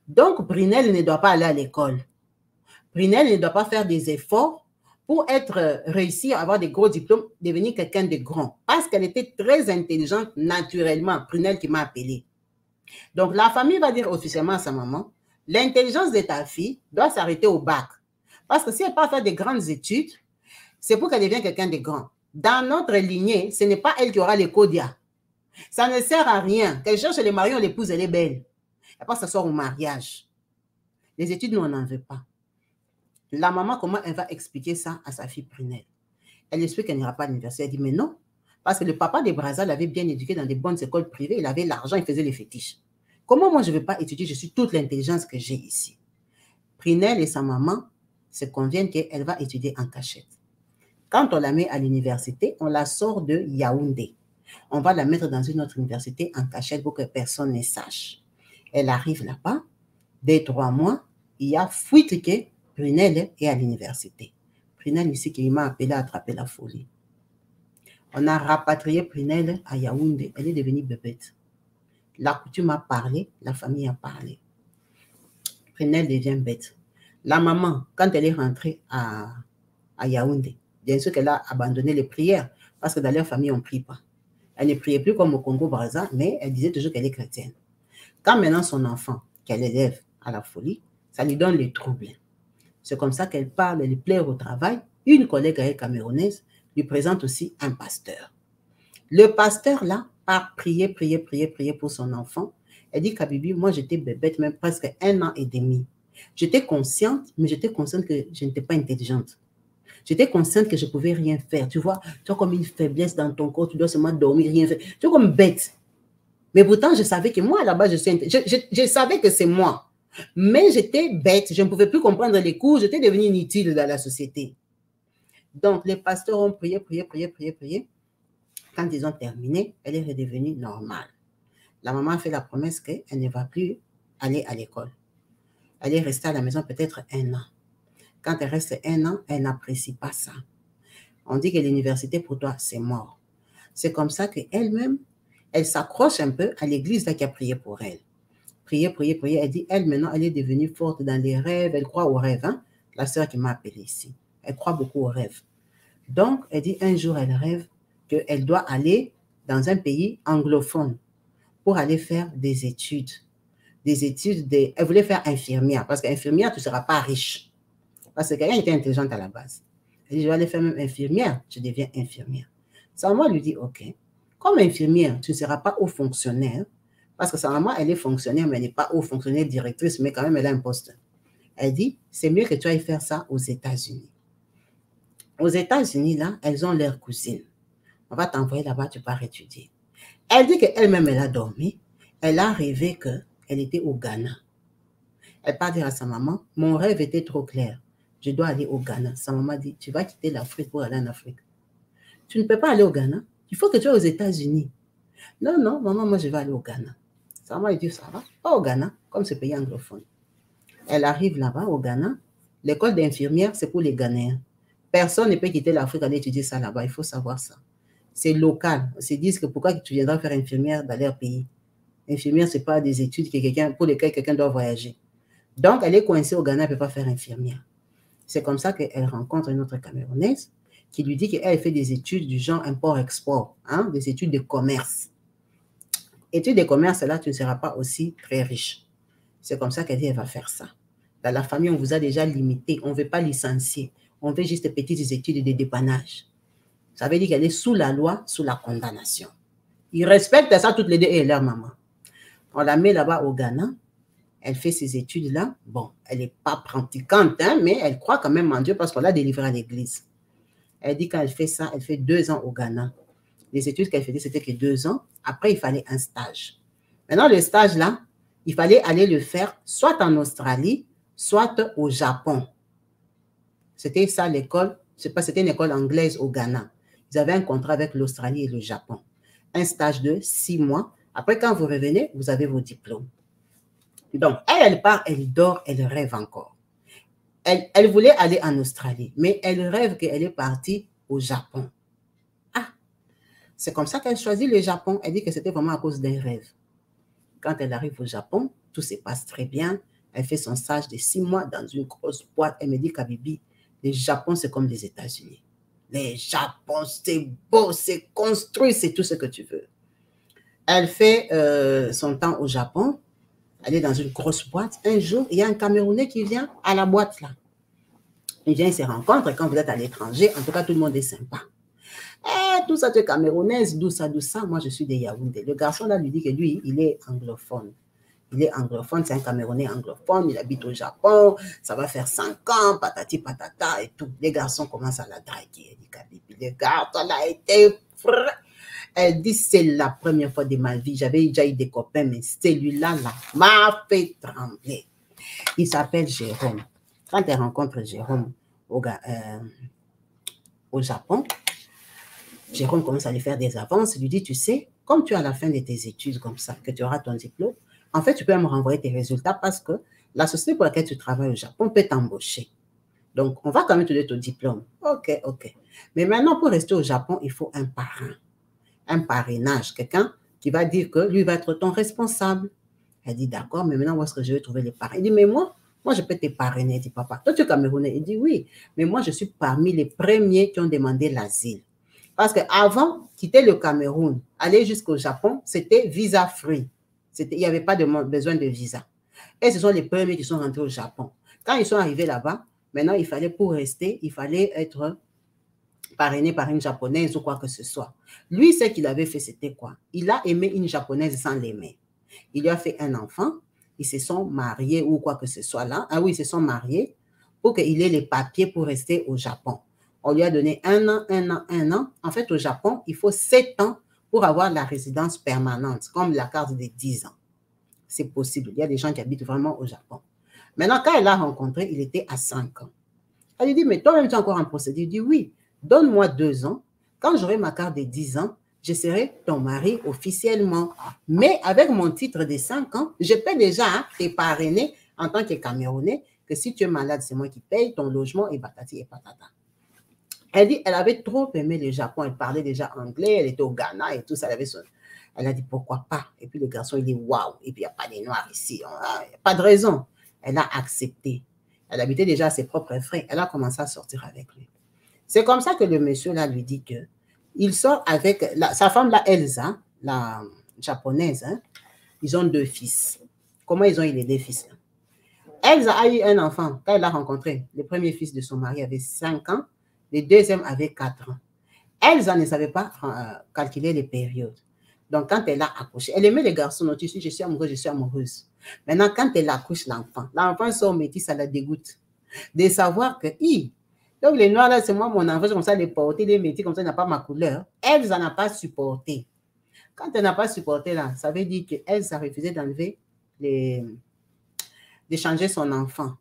Donc, Brunel ne doit pas aller à l'école. Brunel ne doit pas faire des efforts pour réussir à avoir des gros diplômes, devenir quelqu'un de grand. Parce qu'elle était très intelligente naturellement, Brunel qui m'a appelé. Donc, la famille va dire officiellement à sa maman, l'intelligence de ta fille doit s'arrêter au bac. Parce que si elle ne peut pas faire de grandes études, c'est pour qu'elle devienne quelqu'un de grand. Dans notre lignée, ce n'est pas elle qui aura les codia. Ça ne sert à rien. Qu'elle cherche les maris, on l'épouse, elle est belle. Elle va s'asseoir au mariage. Les études, nous, on n'en veut pas. La maman, comment elle va expliquer ça à sa fille Brunel? Elle explique qu'elle n'ira pas à l'université. Elle dit, mais non, parce que le papa de Brazza l'avait bien éduqué dans des bonnes écoles privées, il avait l'argent, il faisait les fétiches. Comment moi, je ne vais pas étudier? Je suis toute l'intelligence que j'ai ici. Brunel et sa maman se conviennent qu'elle va étudier en cachette. Quand on la met à l'université, on la sort de Yaoundé. On va la mettre dans une autre université en cachette pour que personne ne sache. Elle arrive là-bas, 2-3 mois, il y a fuite que Brunel est à l'université. Brunel ici qui m'a appelé à attraper la folie. On a rapatrié Brunel à Yaoundé. Elle est devenue bébête. La coutume a parlé, la famille a parlé. Brunel devient bête. La maman, quand elle est rentrée à Yaoundé, bien sûr qu'elle a abandonné les prières parce que dans leur famille, on ne prie pas. Elle ne priait plus comme au Congo-Brazza, mais elle disait toujours qu'elle est chrétienne. Quand maintenant son enfant, qu'elle élève à la folie, ça lui donne les troubles. C'est comme ça qu'elle parle, elle plaire au travail. Une collègue à elle camerounaise lui présente aussi un pasteur. Le pasteur, là, part prier pour son enfant. Elle dit, Kabibi, moi j'étais bébête, même presque 1 an et demi. J'étais consciente, mais j'étais consciente que je n'étais pas intelligente. J'étais consciente que je ne pouvais rien faire. Tu vois, tu as comme une faiblesse dans ton corps, tu dois seulement dormir, rien faire. Tu es comme bête. Mais pourtant, je savais que moi, là-bas, je savais que c'est moi. Mais j'étais bête, je ne pouvais plus comprendre les cours, j'étais devenue inutile dans la société. Donc, les pasteurs ont prié. Quand ils ont terminé, elle est redevenue normale. La maman a fait la promesse qu'elle ne va plus aller à l'école. Elle est restée à la maison peut-être 1 an. Quand elle reste 1 an, elle n'apprécie pas ça. On dit que l'université, pour toi, c'est mort. C'est comme ça qu'elle-même, elle s'accroche un peu à l'église qui a prié pour elle. Prier. Elle dit, elle, maintenant, elle est devenue forte dans les rêves. Elle croit aux rêves. Hein? La sœur qui m'a appelée ici. Elle croit beaucoup aux rêves. Donc, elle dit, un jour, elle rêve qu'elle doit aller dans un pays anglophone pour aller faire des études. Elle voulait faire infirmière, parce qu'infirmière, tu ne seras pas riche. Parce que quelqu'un était intelligente à la base. Elle dit, je vais aller faire même infirmière, je deviens infirmière. Sa maman lui dit, ok, comme infirmière, tu ne seras pas haut fonctionnaire, parce que sa maman, elle est fonctionnaire, mais elle n'est pas haut fonctionnaire, directrice, mais quand même, elle a un poste. Elle dit, c'est mieux que tu ailles faire ça aux États-Unis. Aux États-Unis, là, elles ont leur cousine. On va t'envoyer là-bas, tu pars étudier. Elle dit qu'elle-même, elle a dormi. Elle a rêvé qu'elle était au Ghana. Elle part dire à sa maman, mon rêve était trop clair. Je dois aller au Ghana. Sa maman dit, tu vas quitter l'Afrique pour aller en Afrique. Tu ne peux pas aller au Ghana. Il faut que tu ailles aux États-Unis. Non, maman, moi, je vais aller au Ghana. Sa maman dit, ça va, pas au Ghana, comme ce pays anglophone. Elle arrive là-bas, au Ghana. L'école d'infirmière, c'est pour les Ghanéens. Personne ne peut quitter l'Afrique aller étudier ça là-bas. Il faut savoir ça. C'est local. On se dit que pourquoi tu viendras faire infirmière dans leur pays. Infirmière, ce n'est pas des études pour lesquelles quelqu'un doit voyager. Donc, elle est coincée au Ghana, elle ne peut pas faire infirmière. C'est comme ça qu'elle rencontre une autre Camerounaise qui lui dit qu'elle fait des études du genre import-export, hein, des études de commerce. Études de commerce, là, tu ne seras pas aussi très riche. C'est comme ça qu'elle dit qu'elle va faire ça. Dans la famille, on vous a déjà limité. On ne veut pas licencier. On veut juste des petites études de dépannage. Ça veut dire qu'elle est sous la loi, sous la condamnation. Ils respectent ça toutes les deux et leur maman. On la met là-bas au Ghana. Elle fait ses études-là. Bon, elle n'est pas pratiquante, hein, mais elle croit quand même en Dieu parce qu'on l'a délivrée à l'église. Elle dit quand elle fait ça, elle fait 2 ans au Ghana. Les études qu'elle faisait, c'était que 2 ans. Après, il fallait un stage. Maintenant, le stage-là, il fallait aller le faire soit en Australie, soit au Japon. C'était ça l'école. C'était une école anglaise au Ghana. Ils avaient un contrat avec l'Australie et le Japon. Un stage de 6 mois. Après, quand vous revenez, vous avez vos diplômes. Donc, elle part, elle dort, elle rêve encore. Elle voulait aller en Australie, mais elle rêve qu'elle est partie au Japon. Ah, C'est comme ça qu'elle choisit le Japon. Elle dit que c'était vraiment à cause d'un rêve. Quand elle arrive au Japon, tout se passe très bien. Elle fait son stage de 6 mois dans une grosse boîte. Elle me dit, Kabibi, le Japon, c'est comme les États-Unis. Le Japon, c'est beau, c'est construit, c'est tout ce que tu veux. Elle fait son temps au Japon. Elle est dans une grosse boîte. Un jour, il y a un Camerounais qui vient à la boîte là. Il vient, il se rencontre. Et quand vous êtes à l'étranger, en tout cas, tout le monde est sympa. Eh, tout ça, tu es camerounaise, d'où ça. Moi, je suis de Yaoundé. Le garçon là lui dit que lui, il est anglophone. Il est anglophone, c'est un Camerounais anglophone, il habite au Japon, ça va faire 5 ans, patati patata et tout. Les garçons commencent à la draguer. Elle dit, Kabibi, le garçon a été frais. Elle dit, c'est la première fois de ma vie, j'avais déjà eu des copains, mais celui-là m'a fait trembler. Il s'appelle Jérôme. Quand elle rencontre Jérôme au Japon, Jérôme commence à lui faire des avances, il lui dit, tu sais, comme tu es à la fin de tes études comme ça, que tu auras ton diplôme, en fait, tu peux me renvoyer tes résultats parce que la société pour laquelle tu travailles au Japon peut t'embaucher. Donc, on va quand même te donner ton diplôme. OK. Mais maintenant, pour rester au Japon, il faut un parrain, un parrainage, quelqu'un qui va dire que lui va être ton responsable. Elle dit, d'accord, mais maintenant, où est-ce que je vais trouver les parrains? Il dit, mais moi, je peux te parrainer. Il dit, papa, toi, tu es Camerounais. Il dit, oui, mais moi, je suis parmi les premiers qui ont demandé l'asile. Parce qu'avant, quitter le Cameroun, aller jusqu'au Japon, c'était visa free. Il n'y avait pas besoin de visa. Et ce sont les premiers qui sont rentrés au Japon. Quand ils sont arrivés là-bas, maintenant, pour rester, il fallait être parrainé par une Japonaise ou quoi que ce soit. Lui, ce qu'il avait fait, c'était quoi? Il a aimé une Japonaise sans l'aimer. Il lui a fait un enfant. Ils se sont mariés ou quoi que ce soit là. Ah oui, ils se sont mariés pour qu'il ait les papiers pour rester au Japon. On lui a donné 1 an. En fait, au Japon, il faut 7 ans pour avoir la résidence permanente, comme la carte de 10 ans. C'est possible. Il y a des gens qui habitent vraiment au Japon. Maintenant, quand elle l'a rencontré, il était à 5 ans. Elle lui dit, mais toi-même, tu es encore en procédure. Il dit, oui, donne-moi 2 ans. Quand j'aurai ma carte de 10 ans, je serai ton mari officiellement. Mais avec mon titre de 5 ans, je peux déjà te parrainer en tant que Camerounais que si tu es malade, c'est moi qui paye ton logement et patati et patata. Elle dit, elle avait trop aimé le Japon. Elle parlait déjà anglais, elle était au Ghana et tout ça. Elle a dit, pourquoi pas? Et puis le garçon, il dit, waouh. Et puis, il n'y a pas de noirs ici. Il n'y a pas de raison. Elle a accepté. Elle habitait déjà à ses propres frais. Elle a commencé à sortir avec lui. C'est comme ça que le monsieur là lui dit que il sort avec sa femme là, Elsa, la japonaise. Hein, ils ont 2 fils. Comment ils ont eu les 2 fils là? Elsa a eu un enfant quand elle l'a rencontré. Le premier fils de son mari avait 5 ans. Le deuxième avait 4 ans. Elsa ne savait pas calculer les périodes. Donc, quand elle a accouché, elle aimait les garçons. Donc, je suis amoureuse, je suis amoureuse. Maintenant, quand elle accouche l'enfant sort métis, ça la dégoûte. De savoir que, donc les noirs, là, c'est moi, mon enfant, comme ça, les porter, les métis, comme ça, il n'a pas ma couleur. Elsa n'a pas supporté. Quand elle n'a pas supporté, là, ça veut dire qu'elle s'est refusé d'enlever de changer son enfant.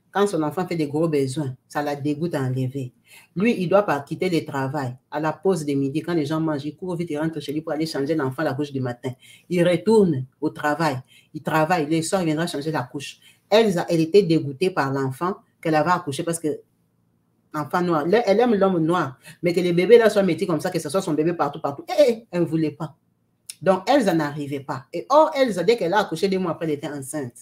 Quand son enfant fait des gros besoins, ça la dégoûte à enlever. Lui, il doit pas quitter le travail. À la pause de midi, quand les gens mangent, il court vite, il rentre chez lui pour aller changer l'enfant la couche du matin. Il retourne au travail. Il travaille. Le soir, il viendra changer la couche. Elle était dégoûtée par l'enfant qu'elle avait accouché parce que l'enfant noir, elle aime l'homme noir, mais que les bébés là soient métis comme ça, que ce soit son bébé partout. Elle ne voulait pas. Donc, Elsa n'arrivait pas. Et or, Elsa, dès qu'elle a accouché 2 mois après, elle était enceinte.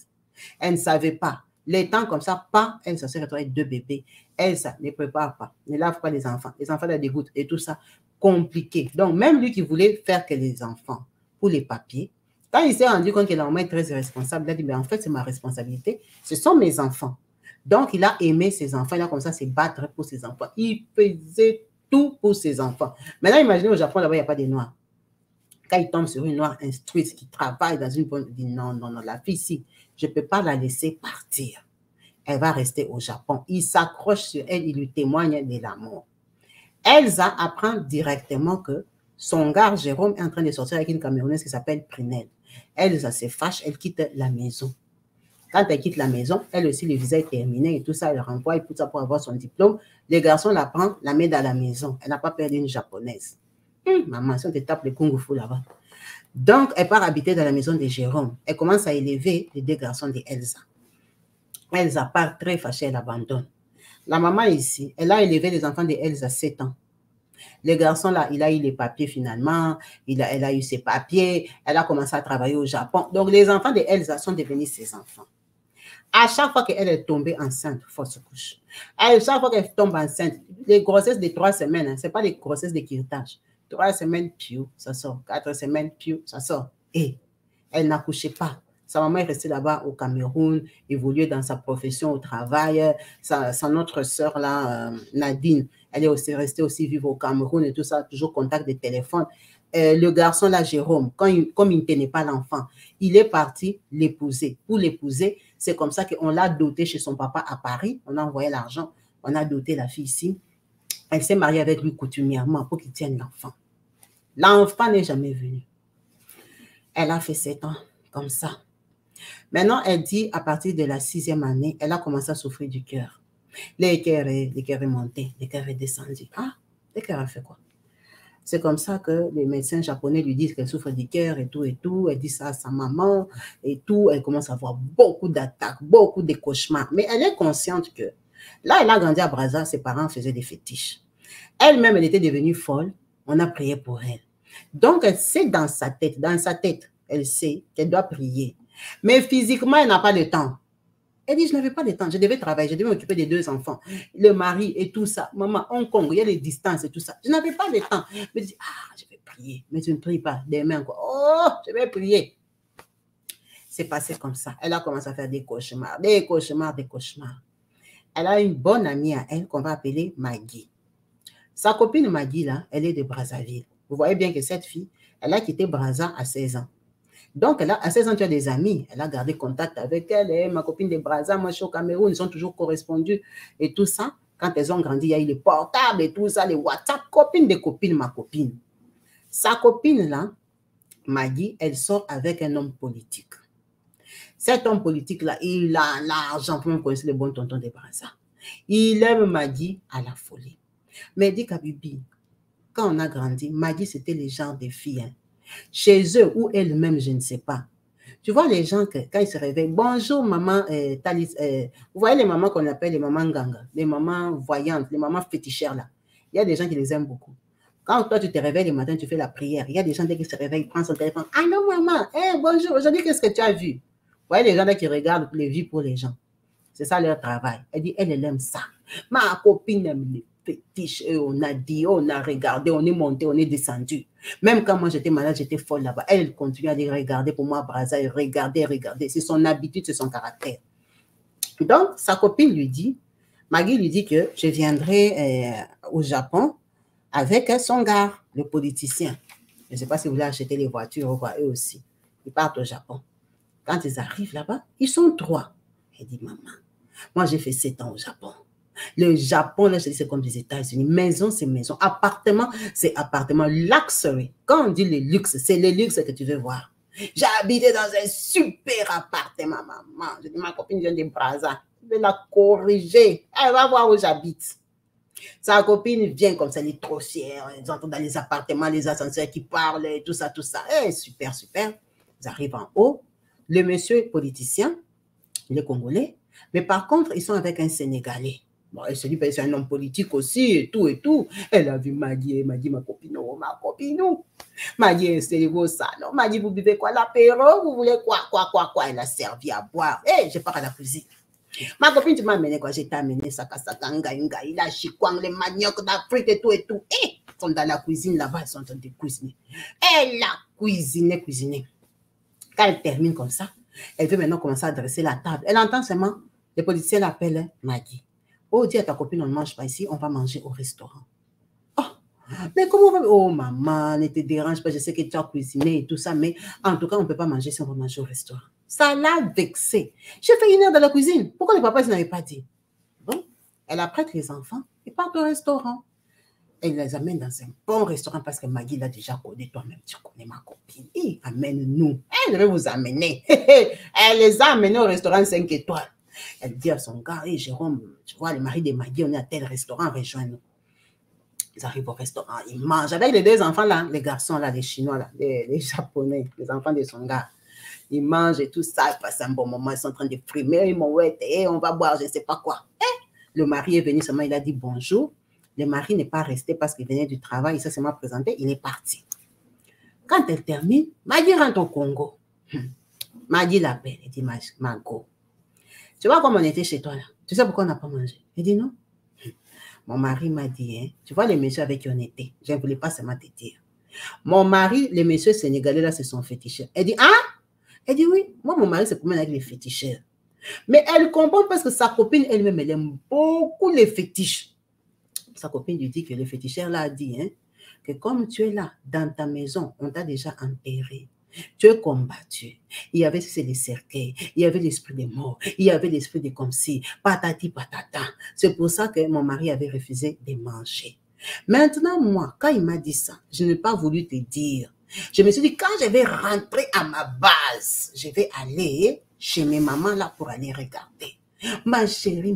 Elle ne savait pas. Les temps comme ça, pas, Elsa s'est retrouvée avec 2 bébés. Elsa ne prépare pas, ne lave pas les enfants la dégoûtent et tout ça, compliqué. Donc, même lui qui voulait faire que les enfants pour les papiers, quand il s'est rendu compte que la maman est très irresponsable, il a dit, mais en fait, c'est ma responsabilité, ce sont mes enfants. Donc, il a aimé ses enfants, il a commencé à se battre pour ses enfants. Il faisait tout pour ses enfants. Maintenant, imaginez au Japon, là-bas, il n'y a pas de noirs. Quand il tombe sur une noire instruite qui travaille dans une bonne... Il dit non, la fille ici, je ne peux pas la laisser partir. Elle va rester au Japon. Il s'accroche sur elle, il lui témoigne de l'amour. Elsa apprend directement que son gars Jérôme est en train de sortir avec une Camerounaise qui s'appelle Prinel. Elsa se fâche, elle quitte la maison. Quand elle quitte la maison, elle aussi, le visa est terminé et tout ça, elle renvoie pour ça pour avoir son diplôme. Les garçons la prennent, la met dans la maison. Elle n'a pas perdu une Japonaise. Maman, si on te tape le kung fu là-bas. Donc, elle part habiter dans la maison de Jérôme. Elle commence à élever les 2 garçons de Elsa. Elsa part très fâchée, elle abandonne. La maman ici, elle a élevé les enfants de Elsa 7 ans. Le garçon, là, il a eu les papiers finalement, elle a eu ses papiers, elle a commencé à travailler au Japon. Donc, les enfants de Elsa sont devenus ses enfants. À chaque fois qu'elle est tombée enceinte, fausse couche. À chaque fois qu'elle tombe enceinte, les grossesses de 3 semaines, hein, ce n'est pas les grossesses de curetage. 3 semaines, piou, ça sort. 4 semaines, piou, ça sort. Et elle n'accouchait pas. Sa maman est restée là-bas au Cameroun, évoluait dans sa profession au travail. Son autre sœur, là, Nadine, elle est aussi restée aussi vivre au Cameroun et tout ça, toujours contact de téléphone. Le garçon, là, Jérôme, comme il ne tenait pas l'enfant, il est parti l'épouser. Pour l'épouser, c'est comme ça qu'on l'a doté chez son papa à Paris. On a envoyé l'argent, on a doté la fille ici. Elle s'est mariée avec lui coutumièrement pour qu'il tienne l'enfant. L'enfant n'est jamais venu. Elle a fait 7 ans comme ça. Maintenant, elle dit, à partir de la 6e année, elle a commencé à souffrir du cœur. Le cœur est monté, le cœur est descendu. Ah, le cœur a fait quoi? C'est comme ça que les médecins japonais lui disent qu'elle souffre du cœur et tout et tout. Elle dit ça à sa maman et tout. Elle commence à avoir beaucoup d'attaques, beaucoup de cauchemars. Mais elle est consciente que là, elle a grandi à Brazza, ses parents faisaient des fétiches. Elle-même, elle était devenue folle. On a prié pour elle. Donc, elle sait dans sa tête, elle sait qu'elle doit prier. Mais physiquement, elle n'a pas le temps. Elle dit, je n'avais pas le temps, je devais travailler, je devais m'occuper des 2 enfants, le mari et tout ça. Maman, Hong Kong, il y a les distances et tout ça. Je n'avais pas le temps. Je me dis, je vais prier. Mais je ne prie pas, demain, quoi. Oh, je vais prier. C'est passé comme ça. Elle a commencé à faire des cauchemars, des cauchemars, des cauchemars. Elle a une bonne amie à elle qu'on va appeler Maggie. Sa copine Maggie, là, elle est de Brazzaville. Vous voyez bien que cette fille, elle a quitté Brazza à 16 ans. Donc, à 16 ans, tu as des amis. Elle a gardé contact avec elle. Et ma copine de Brazza, moi, je suis au Cameroun, ils sont toujours correspondus et tout ça. Quand elles ont grandi, il y a eu les portables et tout ça, les WhatsApp. Copine de copine, ma copine. Sa copine, là, Maggie, elle sort avec un homme politique. Cet homme politique-là, il a l'argent. Vous connaissez le bon tonton de Brazza. Il aime Maggie à la folie. Mais dit Kabibi, quand on a grandi, Maggie, c'était le genre de filles, hein. Chez eux ou elle-même, je ne sais pas. Tu vois les gens, quand ils se réveillent, bonjour maman, Thalis, vous voyez les mamans qu'on appelle les mamans ganga, les mamans voyantes, les mamans fétichères là. Il y a des gens qui les aiment beaucoup. Quand toi tu te réveilles le matin, tu fais la prière. Il y a des gens dès qu'ils se réveillent, ils prennent son téléphone. Allô maman, bonjour, aujourd'hui qu'est-ce que tu as vu? Vous voyez les gens là qui regardent les vies pour les gens. C'est ça leur travail. Elle dit, elle aime ça. Ma copine aime les fétiches. On a dit, on a regardé, on est monté, on est descendu. Même quand moi j'étais malade, j'étais folle là-bas. Elle continue à dire, regarder pour moi, Brazza, et regarder. C'est son habitude, c'est son caractère. Donc, sa copine lui dit, Maggie lui dit que je viendrai au Japon avec son gars, le politicien. Je ne sais pas si vous voulez acheter les voitures ou quoi, eux aussi. Ils partent au Japon. Quand ils arrivent là-bas, ils sont 3. Elle dit, maman, moi j'ai fait 7 ans au Japon. Le Japon, là, c'est comme les États-Unis. Maison, c'est maison. Appartement, c'est appartement. Luxury. Quand on dit le luxe, c'est le luxe que tu veux voir. J'ai habité dans un super appartement, maman. Je dis, ma copine vient de Brazza. Je vais la corriger. Elle va voir où j'habite. Sa copine vient comme ça, elle est trop fière. Ils entrent dans les appartements, les ascenseurs qui parlent, tout ça, tout ça. Super, super. Ils arrivent en haut. Le monsieur politicien, il est congolais. Mais par contre, ils sont avec un Sénégalais. Bon, elle se dit, c'est un homme politique aussi, et tout, et tout. Elle a vu Maggie, ma copine, Maggie, c'est vos ça, non? Maggie, vous buvez quoi? L'apéro? Vous voulez quoi? Elle a servi à boire. Je pars à la cuisine. Ma copine, tu m'as amené quoi? Je t'ai amené sakasaka, ngaïngaï, la chikwang, les maniocs d'Afrique et tout, et tout. Ils sont dans la cuisine là-bas, ils sont en train de cuisiner. Elle a cuisiné. Quand elle termine comme ça, elle veut maintenant commencer à dresser la table. Elle entend seulement, les policiers l'appellent Maggie. Oh, dis à ta copine, on ne mange pas ici, on va manger au restaurant. Oh, mais comment on va... Oh, maman, ne te dérange pas, je sais que tu as cuisiné et tout ça, mais en tout cas, on ne peut pas manger si on va manger au restaurant. Ça l'a vexée. J'ai fait 1 heure dans la cuisine. Pourquoi le papa n'avait pas dit? Bon, elle apprête les enfants et part au restaurant. Elle les amène dans un bon restaurant parce que Maggie l'a déjà connu. Toi-même, tu connais ma copine. Amène-nous. Elle veut vous amener. Elle les a amenés au restaurant 5 étoiles. Elle dit à son gars, Jérôme, tu vois, le mari de Maggie, on est à tel restaurant, rejoins-nous. Ils arrivent au restaurant, ils mangent avec les 2 enfants là, les garçons là, les Chinois là, les Japonais, les enfants de son gars. Ils mangent et tout ça, ils passent un bon moment, ils sont en train de frimer, ils m'ont on va boire, je ne sais pas quoi. Le mari est venu seulement, il a dit bonjour. Le mari n'est pas resté parce qu'il venait du travail, il s'est seulement présenté, il est parti. Quand elle termine, Maggie rentre au Congo. Maggie l'appelle, elle dit, Margot, tu vois comme on était chez toi là, tu sais pourquoi on n'a pas mangé? Elle dit non. Mon mari m'a dit, hein, tu vois les messieurs avec qui on était, je ne voulais pas seulement te dire. Mon mari, les messieurs sénégalais là, c'est son féticheur. Elle dit, ah? Elle dit oui, moi mon mari se promène avec les féticheurs. Mais elle comprend parce que sa copine elle-même, elle aime beaucoup les fétiches. Sa copine lui dit que le féticheur là a dit, hein, que comme tu es là, dans ta maison, on t'a déjà enterré. Tu es combattu. Il y avait les cercueils, il y avait l'esprit des morts, il y avait l'esprit des comme si, patati patata. C'est pour ça que mon mari avait refusé de manger. Maintenant, moi, quand il m'a dit ça, je n'ai pas voulu te dire. Je me suis dit, quand je vais rentrer à ma base, je vais aller chez mes mamans là pour aller regarder. Ma chérie,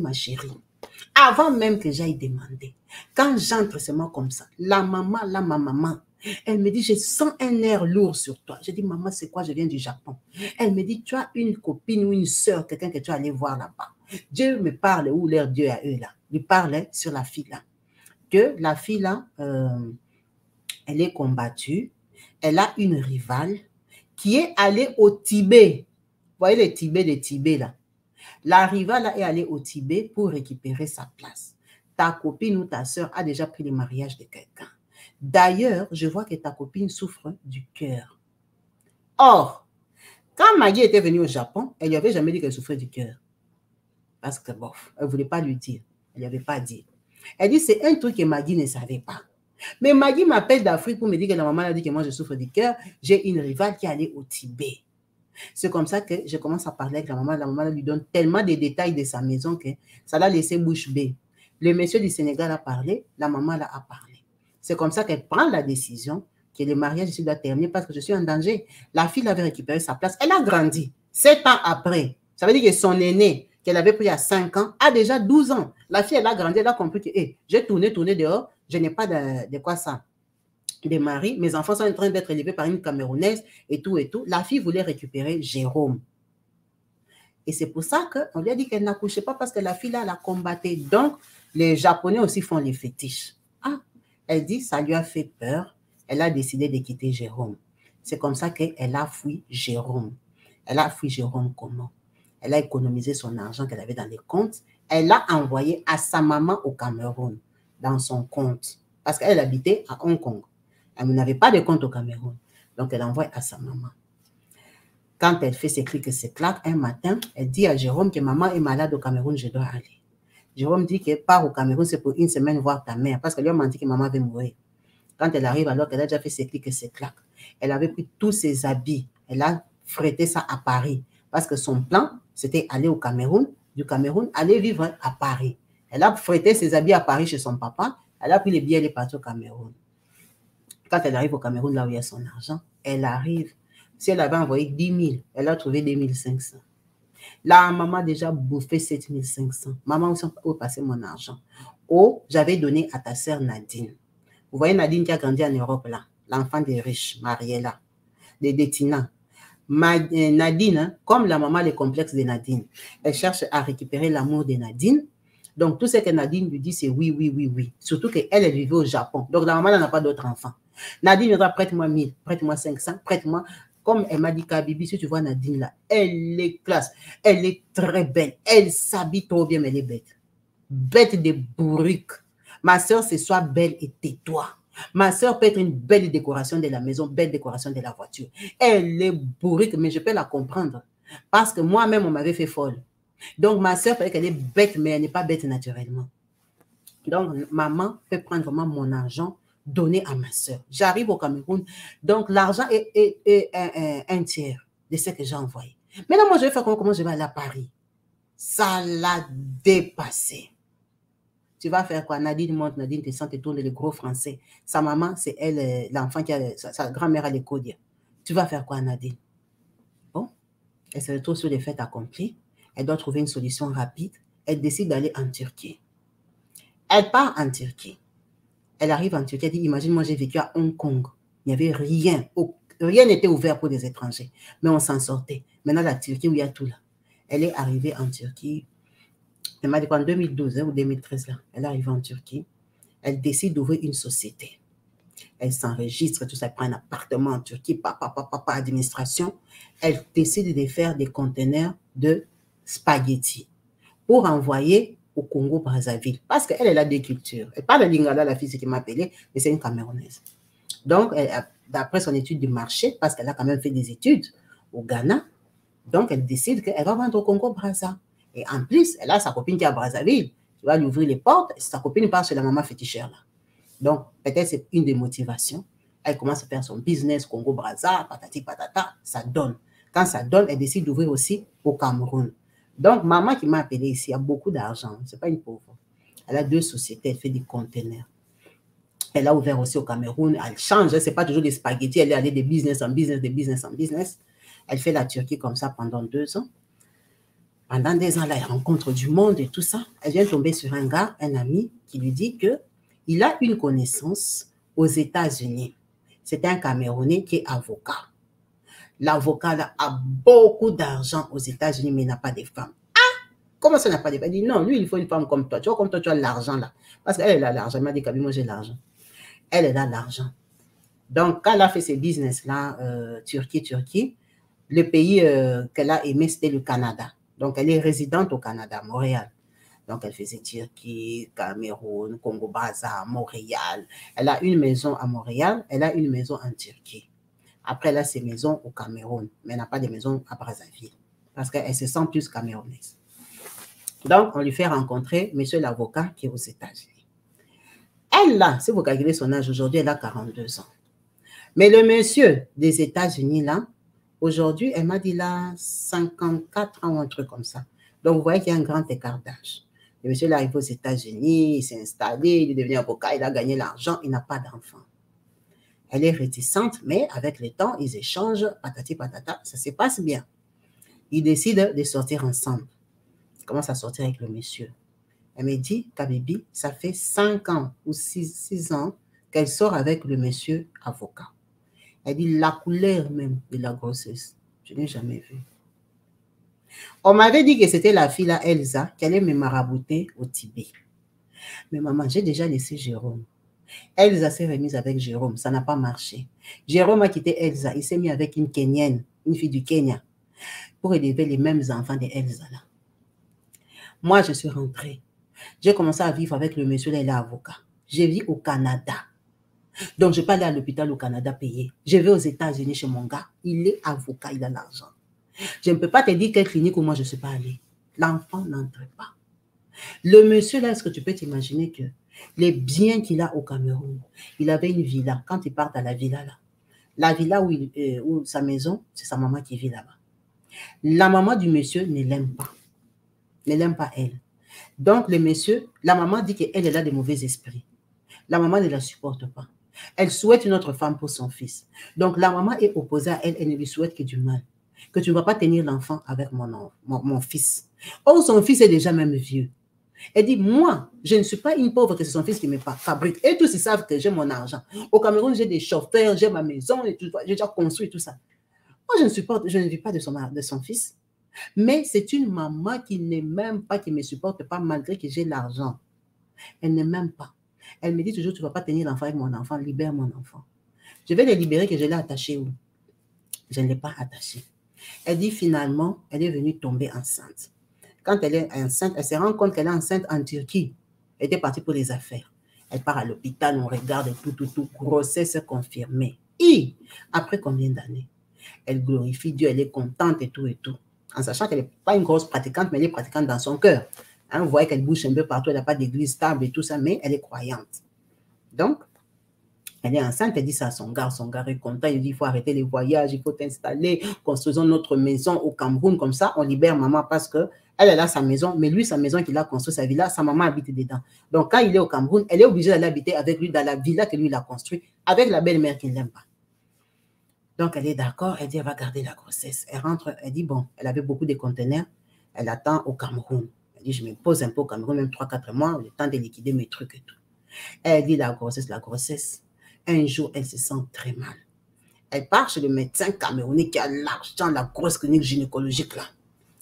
avant même que j'aille demander, quand j'entre seulement comme ça, ma maman, elle me dit, je sens un air lourd sur toi. Je dis, maman, c'est quoi? Je viens du Japon. Elle me dit, tu as une copine ou une soeur, quelqu'un que tu es allé voir là-bas. Dieu me parle, où leur Dieu à eux là. Il parle sur la fille là. Que la fille là, elle est combattue. Elle a une rivale qui est allée au Tibet. Vous voyez les Tibet là. La rivale là est allée au Tibet pour récupérer sa place. Ta copine ou ta soeur a déjà pris le mariage de quelqu'un. D'ailleurs, je vois que ta copine souffre du cœur. Or, quand Maggie était venue au Japon, elle ne lui avait jamais dit qu'elle souffrait du cœur. Parce que, bof, elle ne voulait pas lui dire. Elle ne lui avait pas dit. Elle dit, c'est un truc que Maggie ne savait pas. Mais Maggie m'appelle d'Afrique pour me dire que la maman a dit que moi, je souffre du cœur. J'ai une rivale qui est allée au Tibet. C'est comme ça que je commence à parler avec la maman. La maman lui donne tellement de détails de sa maison que ça l'a laissé bouche bée. Le monsieur du Sénégal a parlé, la maman là a parlé. C'est comme ça qu'elle prend la décision que le mariage ici doit terminer parce que je suis en danger. La fille avait récupéré sa place. Elle a grandi. 7 ans après. Ça veut dire que son aîné, qu'elle avait pris à 5 ans, a déjà 12 ans. La fille, elle a grandi, elle a compris que j'ai tourné dehors, je n'ai pas de quoi ça. De mari, mes enfants sont en train d'être élevés par une Camerounaise et tout et tout. La fille voulait récupérer Jérôme. Et c'est pour ça qu'on lui a dit qu'elle n'accouchait pas parce que la fille là, elle a combattu. Donc, les Japonais aussi font les fétiches. Ah, elle dit, ça lui a fait peur. Elle a décidé de quitter Jérôme. C'est comme ça qu'elle a fui Jérôme. Elle a fui Jérôme comment? Elle a économisé son argent qu'elle avait dans les comptes. Elle l'a envoyé à sa maman au Cameroun, dans son compte. Parce qu'elle habitait à Hong Kong. Elle n'avait pas de compte au Cameroun. Donc, elle envoie à sa maman. Quand elle fait ses clics et ses claques, un matin, elle dit à Jérôme que maman est malade au Cameroun, je dois aller. Jérôme dit qu'elle part au Cameroun, c'est pour une semaine voir ta mère, parce qu'elle lui a menti que maman va mourir. Quand elle arrive, alors qu'elle a déjà fait ses clics et ses claques, elle avait pris tous ses habits, elle a frété ça à Paris, parce que son plan, c'était aller au Cameroun, du Cameroun, aller vivre à Paris. Elle a frété ses habits à Paris chez son papa, elle a pris les billets, elle est partie au Cameroun. Quand elle arrive au Cameroun, là où il y a son argent, elle arrive. Si elle avait envoyé 10 000, elle a trouvé 2 500. La maman a déjà bouffé 7 500. Maman, où est passé mon argent? Oh, j'avais donné à ta sœur Nadine. Vous voyez Nadine qui a grandi en Europe, là. L'enfant des riches, Mariella, des Détina. Nadine, hein, comme la maman, le complexe de Nadine, elle cherche à récupérer l'amour de Nadine. Donc, tout ce que Nadine lui dit, c'est oui, oui, oui, oui. Surtout qu'elle, elle vivait au Japon. Donc, la maman n'a pas d'autres enfants. Nadine viendra, prête-moi 1000, prête-moi 500, prête-moi. Comme elle m'a dit, Kabibi, si tu vois Nadine là, elle est classe, elle est très belle, elle s'habille trop bien, mais elle est bête. Bête de bourrique. Ma soeur, c'est soit belle et tais-toi. Ma soeur peut être une belle décoration de la maison, belle décoration de la voiture. Elle est bourrique, mais je peux la comprendre. Parce que moi-même, on m'avait fait folle. Donc, ma soeur, peut-être qu'elle est bête, mais elle n'est pas bête naturellement. Donc, maman peut prendre vraiment mon argent, donner à ma soeur. J'arrive au Cameroun, donc l'argent est un tiers de ce que j'ai envoyé. Maintenant, moi, je vais faire comment je vais aller à Paris. Ça l'a dépassé. Tu vas faire quoi? Nadine monte, Nadine descend, te tourne le gros français. Sa maman, c'est elle, l'enfant qui a, sa grand-mère a les codes. Tu vas faire quoi, Nadine? Bon, elle se retrouve sur les faits accomplis. Elle doit trouver une solution rapide. Elle décide d'aller en Turquie. Elle part en Turquie. Elle arrive en Turquie, elle dit, imagine, moi j'ai vécu à Hong Kong. Il n'y avait rien. Rien n'était ouvert pour des étrangers. Mais on s'en sortait. Maintenant, la Turquie, où il y a tout là. Elle est arrivée en Turquie. Elle m'a dit quoi, en 2012 ou 2013 là. Elle est arrivée en Turquie. Elle décide d'ouvrir une société. Elle s'enregistre, tout ça, elle prend un appartement en Turquie, papa, administration. Elle décide de faire des conteneurs de spaghettis pour envoyer au Congo-Brazzaville. Parce qu'elle a des cultures. Elle parle de lingala, la fille qui m'a appelée, mais c'est une Camerounaise. Donc, d'après son étude du marché, parce qu'elle a quand même fait des études au Ghana, donc elle décide qu'elle va vendre au Congo-Brazza. Et en plus, elle a sa copine qui est à Brazzaville. Tu vas lui ouvrir les portes, sa copine part chez la maman fétichère là. Donc, peut-être c'est une des motivations. Elle commence à faire son business Congo-Brazza, patati patata, ça donne. Quand ça donne, elle décide d'ouvrir aussi au Cameroun. Donc, maman qui m'a appelé ici a beaucoup d'argent. Ce n'est pas une pauvre. Elle a 2 sociétés, elle fait des conteneurs. Elle a ouvert aussi au Cameroun. Elle change, ce n'est pas toujours des spaghettis. Elle est allée de business en business, de business en business. Elle fait la Turquie comme ça pendant 2 ans. Pendant 2 ans, là, elle rencontre du monde et tout ça. Elle vient tomber sur un gars, un ami, qui lui dit qu'il a une connaissance aux États-Unis. C'est un Camerounais qui est avocat. L'avocat là a beaucoup d'argent aux États-Unis, mais il n'a pas de femme. Ah! Comment ça n'a pas de femme? Il dit non, lui, il faut une femme comme toi. Tu vois, comme toi, tu as l'argent là. Parce qu'elle a l'argent. Elle m'a dit, Kabi, moi, j'ai l'argent. Elle a l'argent. Donc, quand elle a fait ses business là, Turquie, le pays qu'elle a aimé, c'était le Canada. Donc, elle est résidente au Canada, Montréal. Donc, elle faisait Turquie, Cameroun, Congo-Brazza, Montréal. Elle a une maison à Montréal, elle a une maison en Turquie. Après, elle a ses maisons au Cameroun, mais elle n'a pas de maison à Brazzaville parce qu'elle se sent plus camerounaise. Donc, on lui fait rencontrer monsieur l'avocat qui est aux États-Unis. Elle, là, si vous calculez son âge aujourd'hui, elle a 42 ans. Mais le monsieur des États-Unis, là, aujourd'hui, elle m'a dit là 54 ans ou un truc comme ça. Donc, vous voyez qu'il y a un grand écart d'âge. Le monsieur est arrivé aux États-Unis, il s'est installé, il est devenu avocat, il a gagné l'argent, il n'a pas d'enfant. Elle est réticente, mais avec le temps, ils échangent, patati patata, ça se passe bien. Ils décident de sortir ensemble. Ils commencent à sortir avec le monsieur. Elle me dit, Kabibi, ça fait 5 ans ou 6 ans qu'elle sort avec le monsieur avocat. Elle dit, la couleur même de la grossesse, je n'ai jamais vu. On m'avait dit que c'était la fille, là, Elsa, qui allait me marabouter au Tibet. Mais maman, j'ai déjà laissé Jérôme. Elsa s'est remise avec Jérôme, ça n'a pas marché. Jérôme a quitté Elsa, il s'est mis avec une Kenyenne, une fille du Kenya, pour élever les mêmes enfants de Elsa là. Moi, je suis rentrée. J'ai commencé à vivre avec le monsieur là, il est avocat. Je vis au Canada. Donc, je ne vais pas aller à l'hôpital au Canada payer. Je vais aux États-Unis chez mon gars. Il est avocat, il a l'argent. Je ne peux pas te dire quelle clinique où moi je ne suis pas allée. L'enfant n'entre pas. Le monsieur là, est-ce que tu peux t'imaginer que les biens qu'il a au Cameroun, il avait une villa. Quand il part à la villa là, la villa où sa maison, c'est sa maman qui vit là-bas. La maman du monsieur ne l'aime pas. Ne l'aime pas elle. Donc le monsieur, la maman dit qu'elle a des mauvais esprits. La maman ne la supporte pas. Elle souhaite une autre femme pour son fils. Donc la maman est opposée à elle, elle ne lui souhaite que du mal. Que tu ne vas pas tenir l'enfant avec mon fils. Or, son fils est déjà même vieux. Elle dit, moi, je ne suis pas une pauvre que c'est son fils qui me fabrique. Et tous, ils savent que j'ai mon argent. Au Cameroun, j'ai des chauffeurs, j'ai ma maison, j'ai déjà construit tout ça. Moi, je ne vis pas de son fils. Mais c'est une maman qui ne m'aime pas, qui ne me supporte pas, malgré que j'ai l'argent. Elle ne m'aime pas. Elle me dit toujours, tu ne vas pas tenir l'enfant avec mon enfant, libère mon enfant. Je vais le libérer, que je l'ai attaché où? Je ne l'ai pas attaché. Elle dit finalement, elle est venue tomber enceinte. Quand elle est enceinte, elle se rend compte qu'elle est enceinte en Turquie. Elle était partie pour les affaires. Elle part à l'hôpital, on regarde tout, grossesse confirmée. Et après combien d'années? Elle glorifie Dieu, elle est contente et tout. En sachant qu'elle n'est pas une grosse pratiquante, mais elle est pratiquante dans son cœur. Hein, vous voyez qu'elle bouge un peu partout, elle n'a pas d'église stable et tout ça, mais elle est croyante. Donc, elle est enceinte, elle dit ça à son gars est content, il dit il faut arrêter les voyages, il faut t'installer, construisons notre maison au Cameroun, comme ça on libère maman parce que elle a sa maison, mais lui, sa maison qu'il a construite, sa villa, sa maman habite dedans. Donc quand il est au Cameroun, elle est obligée d'aller habiter avec lui dans la villa que lui il a construite, avec la belle-mère qui ne l'aime pas. Donc elle est d'accord, elle dit elle va garder la grossesse. Elle rentre, elle dit bon, elle avait beaucoup de conteneurs, elle attend au Cameroun. Elle dit je me pose un peu au Cameroun, même 3-4 mois, le temps de liquider mes trucs et tout. Elle dit la grossesse. Un jour, elle se sent très mal. Elle part chez le médecin camerounais qui a l'argent, la grosse clinique gynécologique là.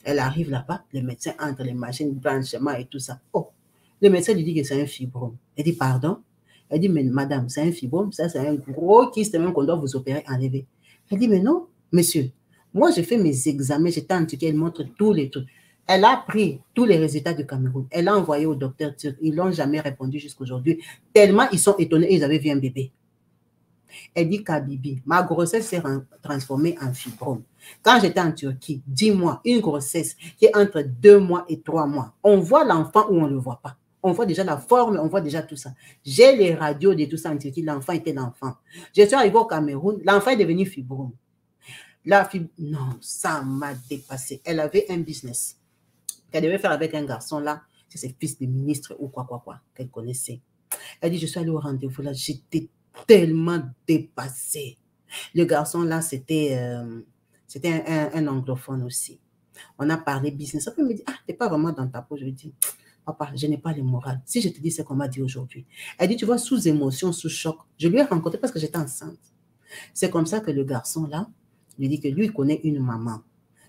Elle arrive là-bas, le médecin entre les machines, blanchiment et tout ça. Oh, le médecin lui dit que c'est un fibrome. Elle dit pardon, Elle dit, mais madame, c'est un fibrome, ça c'est un gros kyste même qu'on doit vous opérer, enlever. Elle dit, mais non, monsieur, moi j'ai fait mes examens, j'étais en Turquie, elle montre tous les trucs. Elle a pris tous les résultats du Cameroun. Elle a envoyé au docteur turc. Ils n'ont jamais répondu jusqu'à aujourd'hui. Tellement ils sont étonnés, ils avaient vu un bébé. Elle dit, Kabibi, ma grossesse s'est transformée en fibrome. Quand j'étais en Turquie, dis-moi, une grossesse qui est entre 2 mois et 3 mois, on voit l'enfant ou on ne le voit pas. On voit déjà la forme, on voit déjà tout ça. J'ai les radios de tout ça en Turquie, l'enfant était l'enfant. Je suis arrivée au Cameroun, l'enfant est devenu fibrome. Non, ça m'a dépassé. Elle avait un business qu'elle devait faire avec un garçon là, c'est ses fils de ministre ou quoi, qu'elle connaissait. Elle dit, je suis allée au rendez-vous là, j'étais tellement dépassée. Le garçon là, c'était un anglophone aussi. On a parlé business. Après, il me dit, ah, t'es pas vraiment dans ta peau. Je lui dis, papa, je n'ai pas le moral. Si je te dis ce qu'on m'a dit aujourd'hui. Elle dit, tu vois, sous émotion, sous choc. Je lui ai rencontré parce que j'étais enceinte. C'est comme ça que le garçon là, lui dit que lui, il connaît une maman.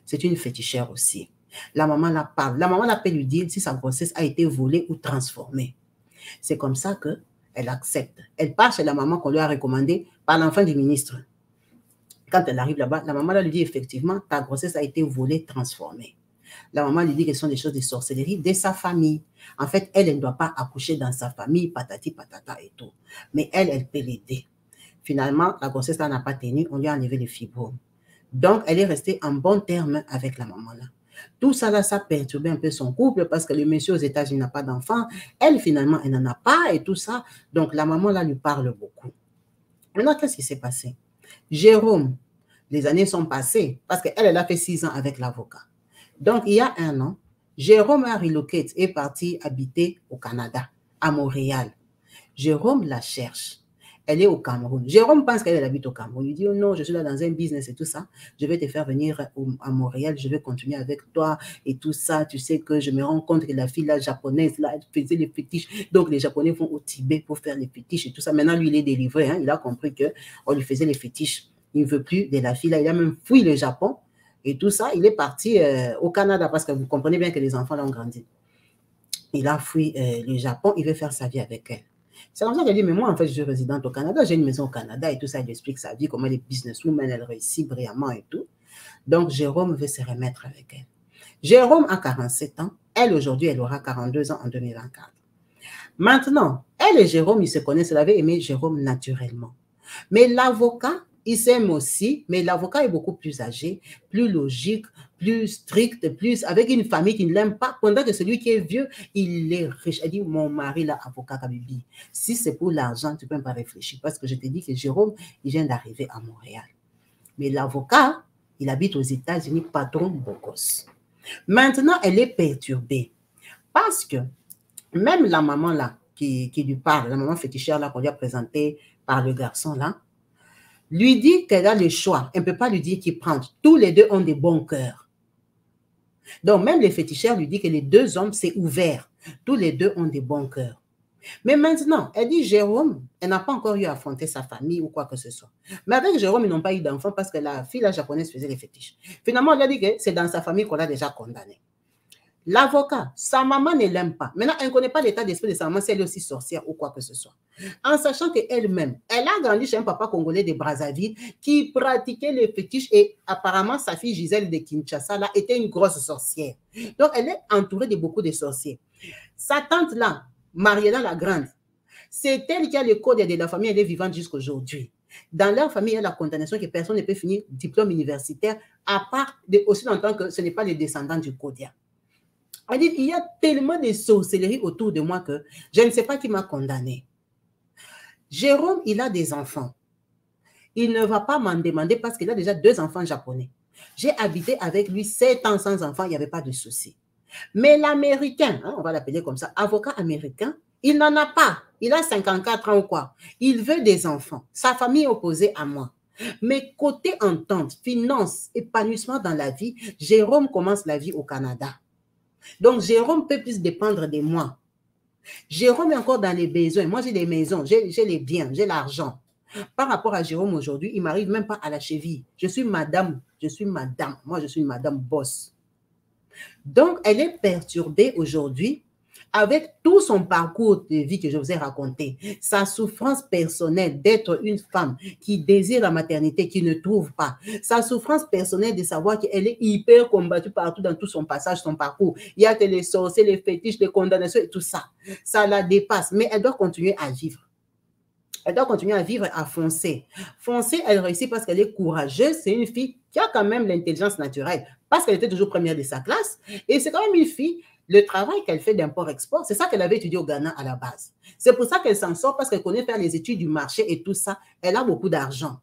C'est une fétichère aussi. La maman la parle. La maman l'appelle lui dire si sa grossesse a été volée ou transformée. C'est comme ça qu'elle accepte. Elle part chez la maman qu'on lui a recommandée par l'enfant du ministre. Quand elle arrive là-bas, la maman lui dit effectivement, ta grossesse a été volée, transformée. La maman lui dit que ce sont des choses de sorcellerie de sa famille. En fait, elle ne doit pas accoucher dans sa famille, patati patata et tout. Mais elle peut l'aider. Finalement, la grossesse n'a pas tenu, on lui a enlevé les fibromes. Donc, elle est restée en bon terme avec la maman là. Tout ça là, ça perturbait un peu son couple parce que le monsieur aux États-Unis n'a pas d'enfant. Elle, finalement, elle n'en a pas et tout ça. Donc, la maman là lui parle beaucoup. Maintenant, qu'est-ce qui s'est passé? Jérôme, les années sont passées parce qu'elle a fait 6 ans avec l'avocat. Donc, il y a 1 an, Jérôme a relocate et est parti habiter au Canada, à Montréal. Jérôme la cherche. Elle est au Cameroun. Jérôme pense qu'elle habite au Cameroun. Il dit, oh non, je suis là dans un business et tout ça. Je vais te faire venir à Montréal. Je vais continuer avec toi et tout ça. Tu sais que je me rends compte que la fille là, japonaise, là, elle faisait les fétiches. Donc, les Japonais vont au Tibet pour faire les fétiches et tout ça. Maintenant, lui, il est délivré. Hein. Il a compris qu'on lui faisait les fétiches. Il ne veut plus de la fille là. Il a même fui le Japon et tout ça. Il est parti au Canada parce que vous comprenez bien que les enfants là ont grandi. Il a fui le Japon. Il veut faire sa vie avec elle. C'est comme ça qu'elle dit, mais moi, en fait, je suis résidente au Canada, j'ai une maison au Canada et tout ça, elle explique sa vie, comment elle est businesswoman, elle réussit brillamment et tout. Donc, Jérôme veut se remettre avec elle. Jérôme a 47 ans, elle, aujourd'hui, elle aura 42 ans en 2024. Maintenant, elle et Jérôme, ils se connaissent, elle avait aimé Jérôme naturellement. Mais l'avocat, il s'aime aussi, mais l'avocat est beaucoup plus âgé, plus logique, plus strict, plus avec une famille qui ne l'aime pas, pendant que celui qui est vieux, il est riche. Elle dit, mon mari, là, avocat Kabibi, si c'est pour l'argent, tu ne peux même pas réfléchir, parce que je te dis que Jérôme, il vient d'arriver à Montréal. Mais l'avocat, il habite aux États-Unis, patron beau gosse. Maintenant, elle est perturbée, parce que même la maman, là, qui lui parle, la maman fétichère, là, qu'on lui a présentée par le garçon, là, lui dit qu'elle a le choix. Elle ne peut pas lui dire qu'il prend. Tous les deux ont des bons cœurs. Donc, même les féticheurs lui disent que les 2 hommes, c'est ouvert. Tous les 2 ont des bons cœurs. Mais maintenant, elle dit Jérôme, elle n'a pas encore eu à affronter sa famille ou quoi que ce soit. Mais avec Jérôme, ils n'ont pas eu d'enfant parce que la fille, la japonaise, faisait les fétiches. Finalement, elle a dit que c'est dans sa famille qu'on l'a déjà condamné. L'avocat, sa maman ne l'aime pas. Maintenant, elle ne connaît pas l'état d'esprit de sa maman si elle est aussi sorcière ou quoi que ce soit. En sachant qu'elle-même, elle a grandi chez un papa congolais de Brazzaville qui pratiquait les fétiches et apparemment, sa fille Gisèle de Kinshasa là, était une grosse sorcière. Donc, elle est entourée de beaucoup de sorciers. Sa tante là, Mariella la Grande, c'est elle qui a le code de la famille, elle est vivante jusqu'à aujourd'hui. Dans leur famille, il y a la condamnation que personne ne peut finir diplôme universitaire, à part aussi longtemps que ce n'est pas les descendants du Kodia. Elle dit, il y a tellement de sorcellerie autour de moi que je ne sais pas qui m'a condamné. Jérôme, il a des enfants. Il ne va pas m'en demander parce qu'il a déjà 2 enfants japonais. J'ai habité avec lui 7 ans sans enfants, il n'y avait pas de souci. Mais l'Américain, hein, on va l'appeler comme ça, avocat américain, il n'en a pas. Il a 54 ans ou quoi. Il veut des enfants. Sa famille est opposée à moi. Mais côté entente, finance, épanouissement dans la vie, Jérôme commence la vie au Canada. Donc, Jérôme peut plus dépendre de moi. Jérôme est encore dans les besoins. Moi, j'ai des maisons, j'ai les biens, j'ai l'argent. Par rapport à Jérôme aujourd'hui, il ne m'arrive même pas à la cheville. Je suis madame. Moi, je suis une madame boss. Donc, elle est perturbée aujourd'hui avec tout son parcours de vie que je vous ai raconté, sa souffrance personnelle d'être une femme qui désire la maternité, qui ne trouve pas, sa souffrance personnelle de savoir qu'elle est hyper combattue partout dans tout son passage, son parcours. Il y a que les sorciers, les fétiches, les condamnations et tout ça. Ça la dépasse, mais elle doit continuer à vivre. Elle doit continuer à vivre, à foncer. Foncer, elle réussit parce qu'elle est courageuse. C'est une fille qui a quand même l'intelligence naturelle parce qu'elle était toujours première de sa classe. Et c'est quand même une fille, le travail qu'elle fait d'import-export, c'est ça qu'elle avait étudié au Ghana à la base. C'est pour ça qu'elle s'en sort parce qu'elle connaît faire les études du marché et tout ça. Elle a beaucoup d'argent.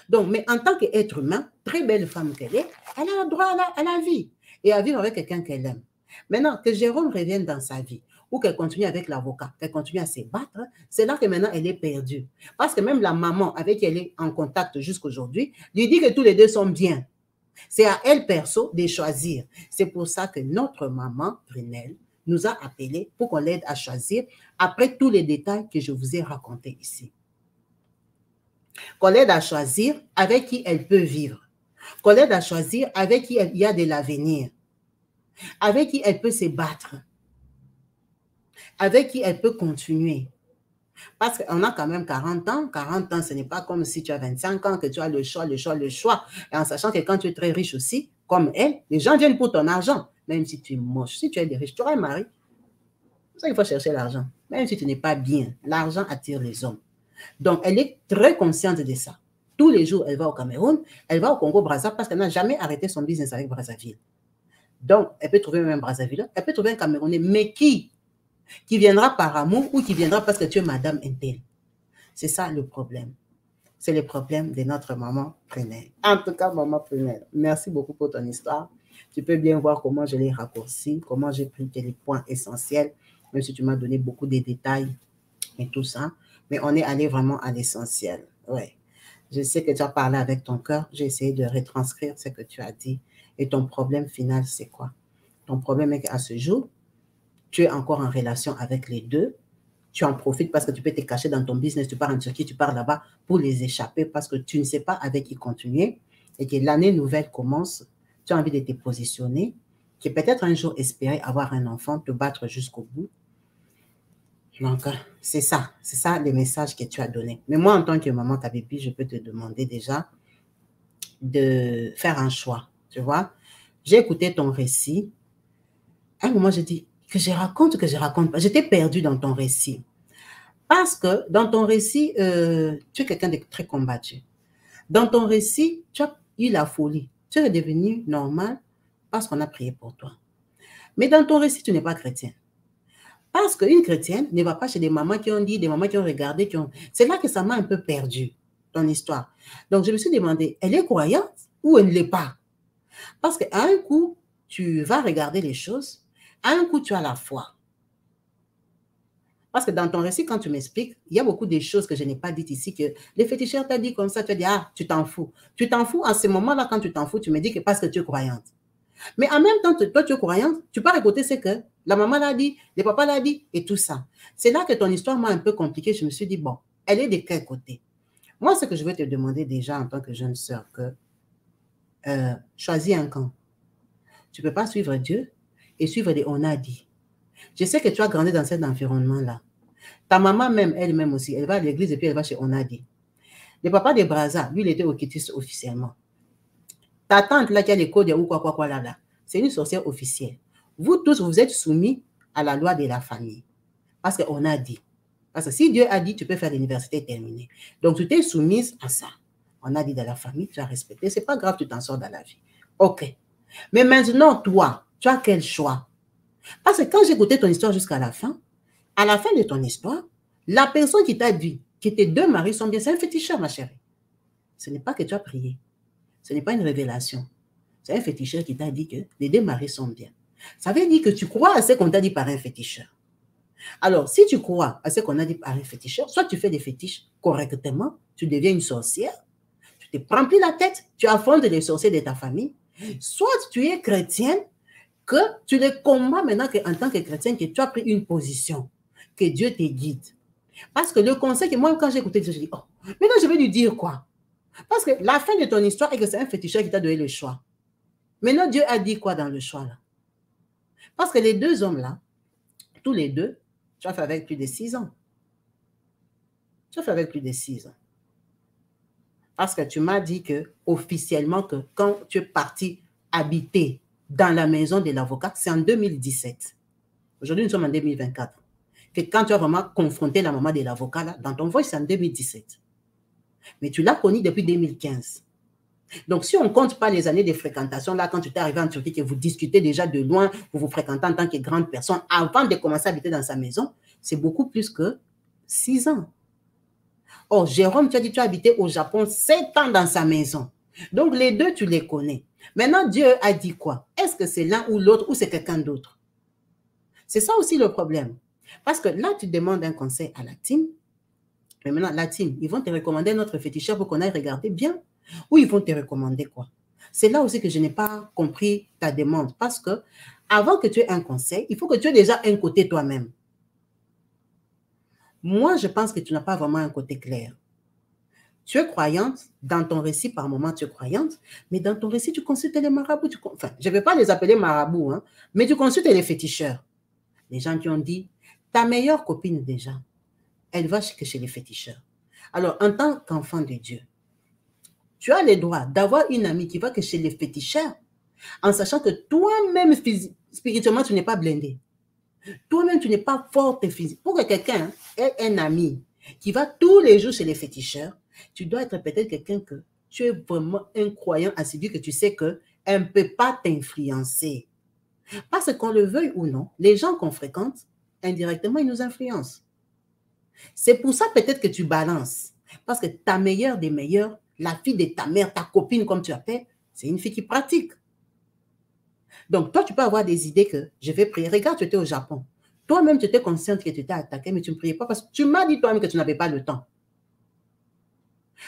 Donc, mais en tant qu'être humain, très belle femme qu'elle est, elle a le droit à la vie et à vivre avec quelqu'un qu'elle aime. Maintenant, que Jérôme revienne dans sa vie, ou qu'elle continue avec l'avocat, qu'elle continue à se battre, c'est là que maintenant elle est perdue. Parce que même la maman avec qui elle est en contact jusqu'aujourd'hui lui dit que tous les deux sont bien. C'est à elle perso de choisir. C'est pour ça que notre maman, Brunel, nous a appelés pour qu'on l'aide à choisir après tous les détails que je vous ai racontés ici. Qu'on l'aide à choisir avec qui elle peut vivre. Qu'on l'aide à choisir avec qui il y a de l'avenir. Avec qui elle peut se battre. Avec qui elle peut continuer. Parce qu'on a quand même 40 ans. 40 ans, ce n'est pas comme si tu as 25 ans, que tu as le choix. Et en sachant que quand tu es très riche aussi, comme elle, les gens viennent pour ton argent. Même si tu es moche, si tu es riche, tu auras un mari. C'est pour ça qu'il faut chercher l'argent. Même si tu n'es pas bien, l'argent attire les hommes. Donc, elle est très consciente de ça. Tous les jours, elle va au Cameroun, elle va au Congo-Brazzaville parce qu'elle n'a jamais arrêté son business avec Brazzaville. Donc, elle peut trouver même un Brazzaville, elle peut trouver un Camerounais, mais qui viendra par amour ou qui viendra parce que tu es madame Intel. C'est ça le problème. C'est le problème de notre maman Brunel. En tout cas, maman Brunel, merci beaucoup pour ton histoire. Tu peux bien voir comment je l'ai raccourci, comment j'ai pris les points essentiels, même si tu m'as donné beaucoup de détails et tout ça. Mais on est allé vraiment à l'essentiel. Ouais. Je sais que tu as parlé avec ton cœur. J'ai essayé de retranscrire ce que tu as dit. Et ton problème final, c'est quoi? Ton problème est qu'à ce jour, tu es encore en relation avec les deux, tu en profites parce que tu peux te cacher dans ton business, tu pars en Turquie, tu pars là-bas pour les échapper parce que tu ne sais pas avec qui continuer et que l'année nouvelle commence, tu as envie de te positionner, que peut-être un jour espérer avoir un enfant, te battre jusqu'au bout. Donc, c'est ça le message que tu as donné. Mais moi, en tant que maman Kabibi, je peux te demander déjà de faire un choix, tu vois. J'ai écouté ton récit. À un moment, j'ai dit, que je raconte pas. J'étais perdue dans ton récit. Parce que dans ton récit, tu es quelqu'un de très combattu. Dans ton récit, tu as eu la folie. Tu es devenu normal parce qu'on a prié pour toi. Mais dans ton récit, tu n'es pas chrétien. Parce qu'une chrétienne ne va pas chez des mamans qui ont dit, des mamans qui ont regardé, c'est là que ça m'a un peu perdu, ton histoire. Donc, je me suis demandé, elle est croyante ou elle ne l'est pas? Parce qu'à un coup, tu vas regarder les choses, à un coup, tu as la foi. Parce que dans ton récit, quand tu m'expliques, il y a beaucoup de choses que je n'ai pas dites ici, que les féticheurs t'ont dit comme ça, tu as dit, ah, tu t'en fous. Tu t'en fous, à ce moment-là, quand tu t'en fous, tu me dis que parce que tu es croyante. Mais en même temps, toi, tu es croyante, tu peux écouter ce que la maman l'a dit, le papa l'a dit, et tout ça. C'est là que ton histoire m'a un peu compliquée. Je me suis dit, bon, elle est de quel côté? Moi, ce que je vais te demander déjà en tant que jeune sœur, que choisis un camp. Tu ne peux pas suivre Dieu et suivre les on a dit. Je sais que tu as grandi dans cet environnement-là. Ta maman même, elle-même aussi, elle va à l'église et puis elle va chez on a dit. Le papa de Brazza, lui, il était occultiste officiellement. Ta tante là qui a les codes ou quoi là, c'est une sorcière officielle. Vous tous, vous êtes soumis à la loi de la famille. Parce qu'on a dit. Parce que si Dieu a dit, tu peux faire l'université terminée. Donc, tu t'es soumise à ça. On a dit dans la famille, tu as respecté. C'est pas grave, tu t'en sors dans la vie. OK. Mais maintenant, toi, tu as quel choix? Parce que quand j'ai écouté ton histoire jusqu'à la fin de ton histoire, la personne qui t'a dit que tes deux maris sont bien, c'est un féticheur, ma chérie. Ce n'est pas que tu as prié. Ce n'est pas une révélation. C'est un féticheur qui t'a dit que les deux maris sont bien. Ça veut dire que tu crois à ce qu'on t'a dit par un féticheur. Alors, si tu crois à ce qu'on a dit par un féticheur, soit tu fais des fétiches correctement, tu deviens une sorcière, tu te prends plus la tête, tu affrontes les sorciers de ta famille, soit tu es chrétienne, que tu les combats maintenant en tant que chrétienne, que tu as pris une position, que Dieu te guide. Parce que le conseil que moi, quand j'ai écouté, je dis, oh, maintenant je vais lui dire quoi? Parce que la fin de ton histoire est que c'est un féticheur qui t'a donné le choix. Maintenant, Dieu a dit quoi dans le choix là? Parce que les deux hommes là, tous les deux, tu as fait avec plus de 6 ans. Tu as fait avec plus de 6 ans. Parce que tu m'as dit que, officiellement, que quand tu es parti habiter dans la maison de l'avocat, c'est en 2017. Aujourd'hui, nous sommes en 2024. Que quand tu as vraiment confronté la maman de l'avocat, là, dans ton voice, c'est en 2017. Mais tu l'as connue depuis 2015. Donc, si on ne compte pas les années de fréquentation, là, quand tu t'es arrivé en Turquie, que vous discutez déjà de loin, vous vous fréquentez en tant que grande personne, avant de commencer à habiter dans sa maison, c'est beaucoup plus que 6 ans. Oh, Jérôme, tu as dit que tu as habité au Japon 7 ans dans sa maison. Donc, les deux, tu les connais. Maintenant, Dieu a dit quoi? Est-ce que c'est l'un ou l'autre ou c'est quelqu'un d'autre? C'est ça aussi le problème. Parce que là, tu demandes un conseil à la team. Mais maintenant, la team, ils vont te recommander notre féticheur pour qu'on aille regarder bien. Ou ils vont te recommander quoi? C'est là aussi que je n'ai pas compris ta demande. Parce que avant que tu aies un conseil, il faut que tu aies déjà un côté toi-même. Moi, je pense que tu n'as pas vraiment un côté clair. Tu es croyante, dans ton récit, par moment, tu es croyante, mais dans ton récit, tu consultes les marabouts. Enfin, je ne vais pas les appeler marabouts, hein, mais tu consultes les féticheurs. Les gens qui ont dit, ta meilleure copine déjà, elle va chez les féticheurs. Alors, en tant qu'enfant de Dieu, tu as le droit d'avoir une amie qui va que chez les féticheurs, en sachant que toi-même, spirituellement, tu n'es pas blindé. Toi-même, tu n'es pas forte physique. Pour que quelqu'un ait un ami qui va tous les jours chez les féticheurs, tu dois être peut-être quelqu'un que tu es vraiment un croyant assidu, que tu sais qu'elle ne peut pas t'influencer. Parce qu'on le veuille ou non, les gens qu'on fréquente, indirectement, ils nous influencent. C'est pour ça peut-être que tu balances. Parce que ta meilleure des meilleures, la fille de ta mère, ta copine, comme tu appelles, c'est une fille qui pratique. Donc, toi, tu peux avoir des idées que je vais prier. Regarde, tu étais au Japon. Toi-même, tu étais consciente que tu étais attaqué, mais tu ne priais pas parce que tu m'as dit toi-même que tu n'avais pas le temps.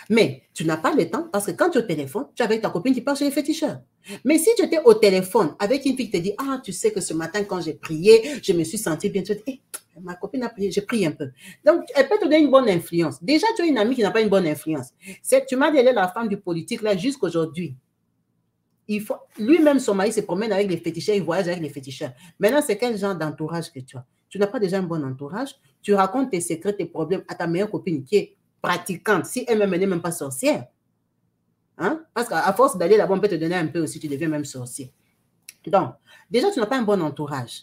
Mais tu n'as pas le temps parce que quand tu es au téléphone, tu es avec ta copine qui part chez les féticheurs. Mais si tu étais au téléphone avec une fille qui te dit, ah, tu sais que ce matin, quand j'ai prié, je me suis sentie bien. Tu dis, ma copine a prié, j'ai prié un peu. Donc, elle peut te donner une bonne influence. Déjà, tu as une amie qui n'a pas une bonne influence. Tu m'as dit, elle est la femme du politique là jusqu'aujourd'hui. Lui-même, son mari se promène avec les féticheurs, il voyage avec les féticheurs. Maintenant, c'est quel genre d'entourage que tu as? Tu n'as pas déjà un bon entourage. Tu racontes tes secrets, tes problèmes à ta meilleure copine qui est pratiquante, si elle-même n'est même pas sorcière. Hein? Parce qu'à force d'aller là-bas, on peut te donner un peu aussi, tu deviens même sorcier. Donc, déjà, tu n'as pas un bon entourage.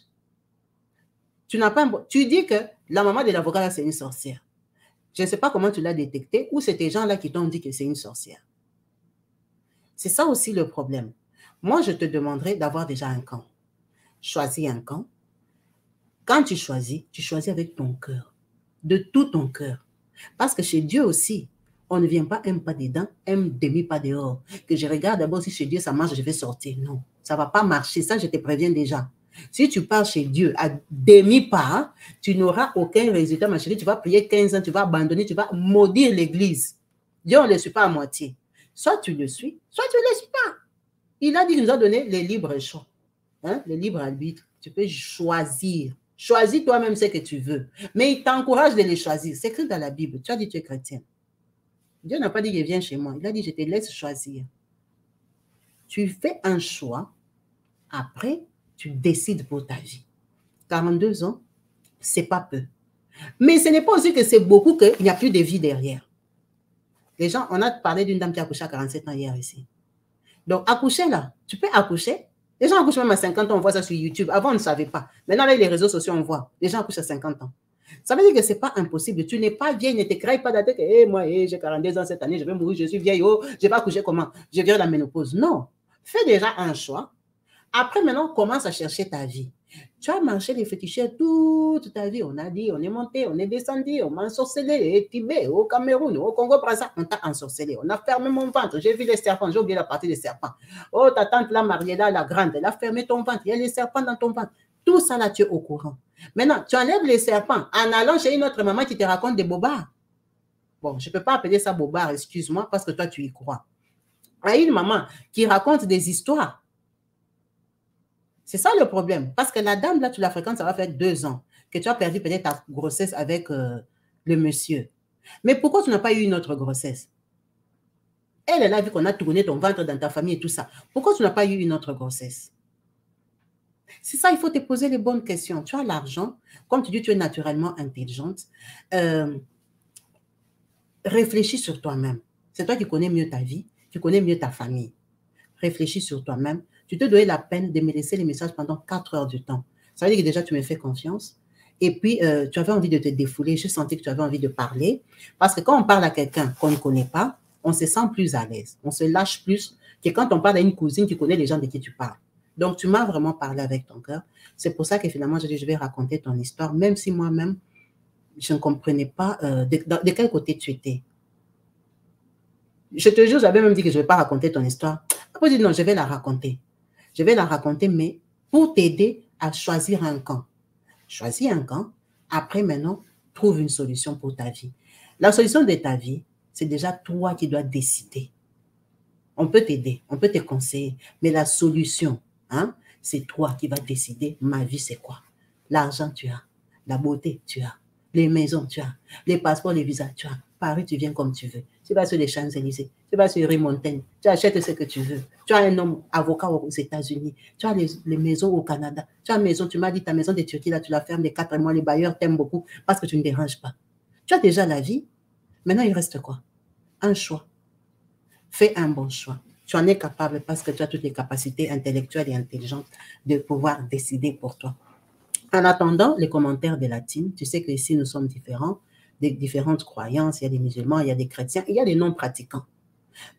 Tu dis que la maman de l'avocat, c'est une sorcière. Je ne sais pas comment tu l'as détecté ou c'est tes gens-là qui t'ont dit que c'est une sorcière. C'est ça aussi le problème. Moi, je te demanderais d'avoir déjà un camp. Choisis un camp. Quand tu choisis avec ton cœur, de tout ton cœur. Parce que chez Dieu aussi, on ne vient pas un pas dedans, un demi-pas dehors. Que je regarde d'abord si chez Dieu ça marche, je vais sortir. Non, ça ne va pas marcher. Ça, je te préviens déjà. Si tu pars chez Dieu à demi-pas, tu n'auras aucun résultat, ma chérie. Tu vas prier 15 ans, tu vas abandonner, tu vas maudire l'église. Dieu, on ne le suit pas à moitié. Soit tu le suis, soit tu ne le suis pas. Il a dit qu'il nous a donné les libres choix. Hein? Le libre arbitre. Tu peux choisir. Choisis toi-même ce que tu veux. Mais il t'encourage de les choisir. C'est écrit dans la Bible. Tu as dit que tu es chrétien. Dieu n'a pas dit qu'il vient chez moi. Il a dit je te laisse choisir. Tu fais un choix. Après, tu décides pour ta vie. 42 ans, c'est pas peu. Mais ce n'est pas aussi que c'est beaucoup qu'il n'y a plus de vie derrière. Les gens, on a parlé d'une dame qui a accouché à 47 ans hier ici. Donc, accoucher là, tu peux accoucher. Les gens accouchent même à 50 ans, on voit ça sur YouTube. Avant, on ne savait pas. Maintenant, avec les réseaux sociaux, on voit. Les gens accouchent à 50 ans. Ça veut dire que ce n'est pas impossible. Tu n'es pas vieille, ne te crée pas d'attente que hey, moi, j'ai 42 ans cette année, je vais mourir, je suis vieille, oh, je vais accoucher comment? Je viens de la ménopause. Non. Fais déjà un choix. Après, maintenant, commence à chercher ta vie. Tu as marché les féticheurs toute ta vie. On a dit, on est monté, on est descendu, on m'a ensorcelé, au Tibet, au Cameroun, au Congo, Brazza, on t'a ensorcelé. On a fermé mon ventre. J'ai vu les serpents, j'ai oublié la partie des serpents. Oh, ta tante là, Mariella, la grande, elle a fermé ton ventre. Il y a les serpents dans ton ventre. Tout ça là, tu es au courant. Maintenant, tu enlèves les serpents en allant chez une autre maman qui te raconte des bobards. Bon, je ne peux pas appeler ça bobard, excuse-moi, parce que toi, tu y crois. À une maman qui raconte des histoires. C'est ça le problème. Parce que la dame, là, tu la fréquentes, ça va faire 2 ans que tu as perdu peut-être ta grossesse avec le monsieur. Mais pourquoi tu n'as pas eu une autre grossesse? Elle a vu qu'on a tourné ton ventre dans ta famille et tout ça. Pourquoi tu n'as pas eu une autre grossesse? C'est ça, il faut te poser les bonnes questions. Tu as l'argent, comme tu dis, tu es naturellement intelligente. Réfléchis sur toi-même. C'est toi qui connais mieux ta vie, tu connais mieux ta famille. Réfléchis sur toi-même. Tu te donnes la peine de me laisser les messages pendant 4 heures du temps. Ça veut dire que déjà, tu me fais confiance. Et puis, tu avais envie de te défouler. Je sentais que tu avais envie de parler. Parce que quand on parle à quelqu'un qu'on ne connaît pas, on se sent plus à l'aise. On se lâche plus que quand on parle à une cousine qui connaît les gens de qui tu parles. Donc, tu m'as vraiment parlé avec ton cœur. C'est pour ça que finalement, je dis, je vais raconter ton histoire, même si moi-même, je ne comprenais pas de quel côté tu étais. Je te jure, j'avais même dit que je ne vais pas raconter ton histoire. Après, je dis non, je vais la raconter. Je vais la raconter, mais pour t'aider à choisir un camp. Choisis un camp. Après, maintenant, trouve une solution pour ta vie. La solution de ta vie, c'est déjà toi qui dois décider. On peut t'aider, on peut te conseiller, mais la solution, hein, c'est toi qui vas décider. Ma vie, c'est quoi? L'argent, tu as. La beauté, tu as. Les maisons, tu as. Les passeports, les visas, tu as. Paris, tu viens comme tu veux. Tu vas sur les Champs-Élysées, tu vas sur Rue Montaigne, tu achètes ce que tu veux. Tu as un homme avocat aux États-Unis, tu as les maisons au Canada, tu as une maison, tu m'as dit ta maison de Turquie, là, tu la fermes les 4 mois, les bailleurs t'aiment beaucoup parce que tu ne déranges pas. Tu as déjà la vie. Maintenant, il reste quoi? Un choix. Fais un bon choix. Tu en es capable parce que tu as toutes les capacités intellectuelles et intelligentes de pouvoir décider pour toi. En attendant les commentaires de la team, tu sais qu'ici, nous sommes différents, des différentes croyances. Il y a des musulmans, il y a des chrétiens, il y a des non-pratiquants.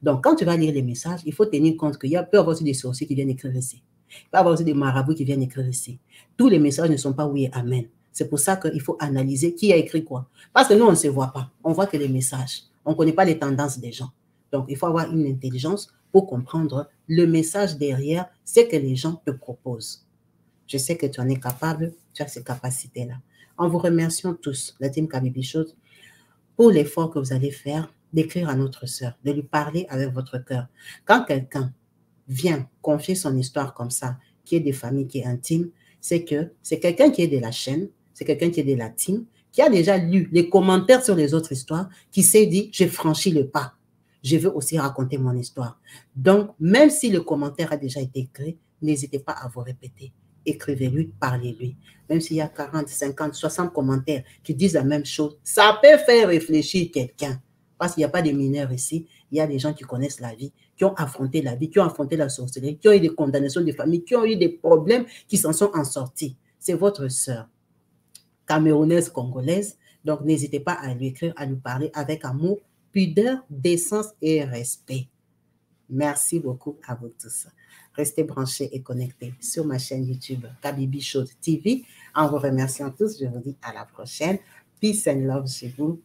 Donc, quand tu vas lire les messages, il faut tenir compte qu'il peut y avoir aussi des sorciers qui viennent écrire ici. Il peut y avoir aussi des marabouts qui viennent écrire ici. Tous les messages ne sont pas oui et amen. C'est pour ça qu'il faut analyser qui a écrit quoi. Parce que nous, on ne se voit pas. On voit que les messages. On ne connaît pas les tendances des gens. Donc, il faut avoir une intelligence pour comprendre le message derrière ce que les gens te proposent. Je sais que tu en es capable, tu as ces capacités-là. En vous remerciant tous, la team Kabibi Show, pour l'effort que vous allez faire d'écrire à notre sœur, de lui parler avec votre cœur. Quand quelqu'un vient confier son histoire comme ça, qui est des familles, qui est intime, c'est que c'est quelqu'un qui est de la chaîne, c'est quelqu'un qui est de la team, qui a déjà lu les commentaires sur les autres histoires, qui s'est dit, j'ai franchi le pas. Je veux aussi raconter mon histoire. Donc, même si le commentaire a déjà été écrit, n'hésitez pas à vous répéter. Écrivez-lui, parlez-lui. Même s'il y a 40, 50, 60 commentaires qui disent la même chose, ça peut faire réfléchir quelqu'un. Parce qu'il n'y a pas de mineurs ici, il y a des gens qui connaissent la vie, qui ont affronté la vie, qui ont affronté la sorcellerie, qui ont eu des condamnations de famille, qui ont eu des problèmes, qui s'en sont en sortis. C'est votre sœur, camerounaise, congolaise. Donc, n'hésitez pas à lui écrire, à lui parler avec amour, pudeur, décence et respect. Merci beaucoup à vous tous. Restez branchés et connectés sur ma chaîne YouTube Kabibi Show TV. En vous remerciant tous, je vous dis à la prochaine. Peace and love chez vous.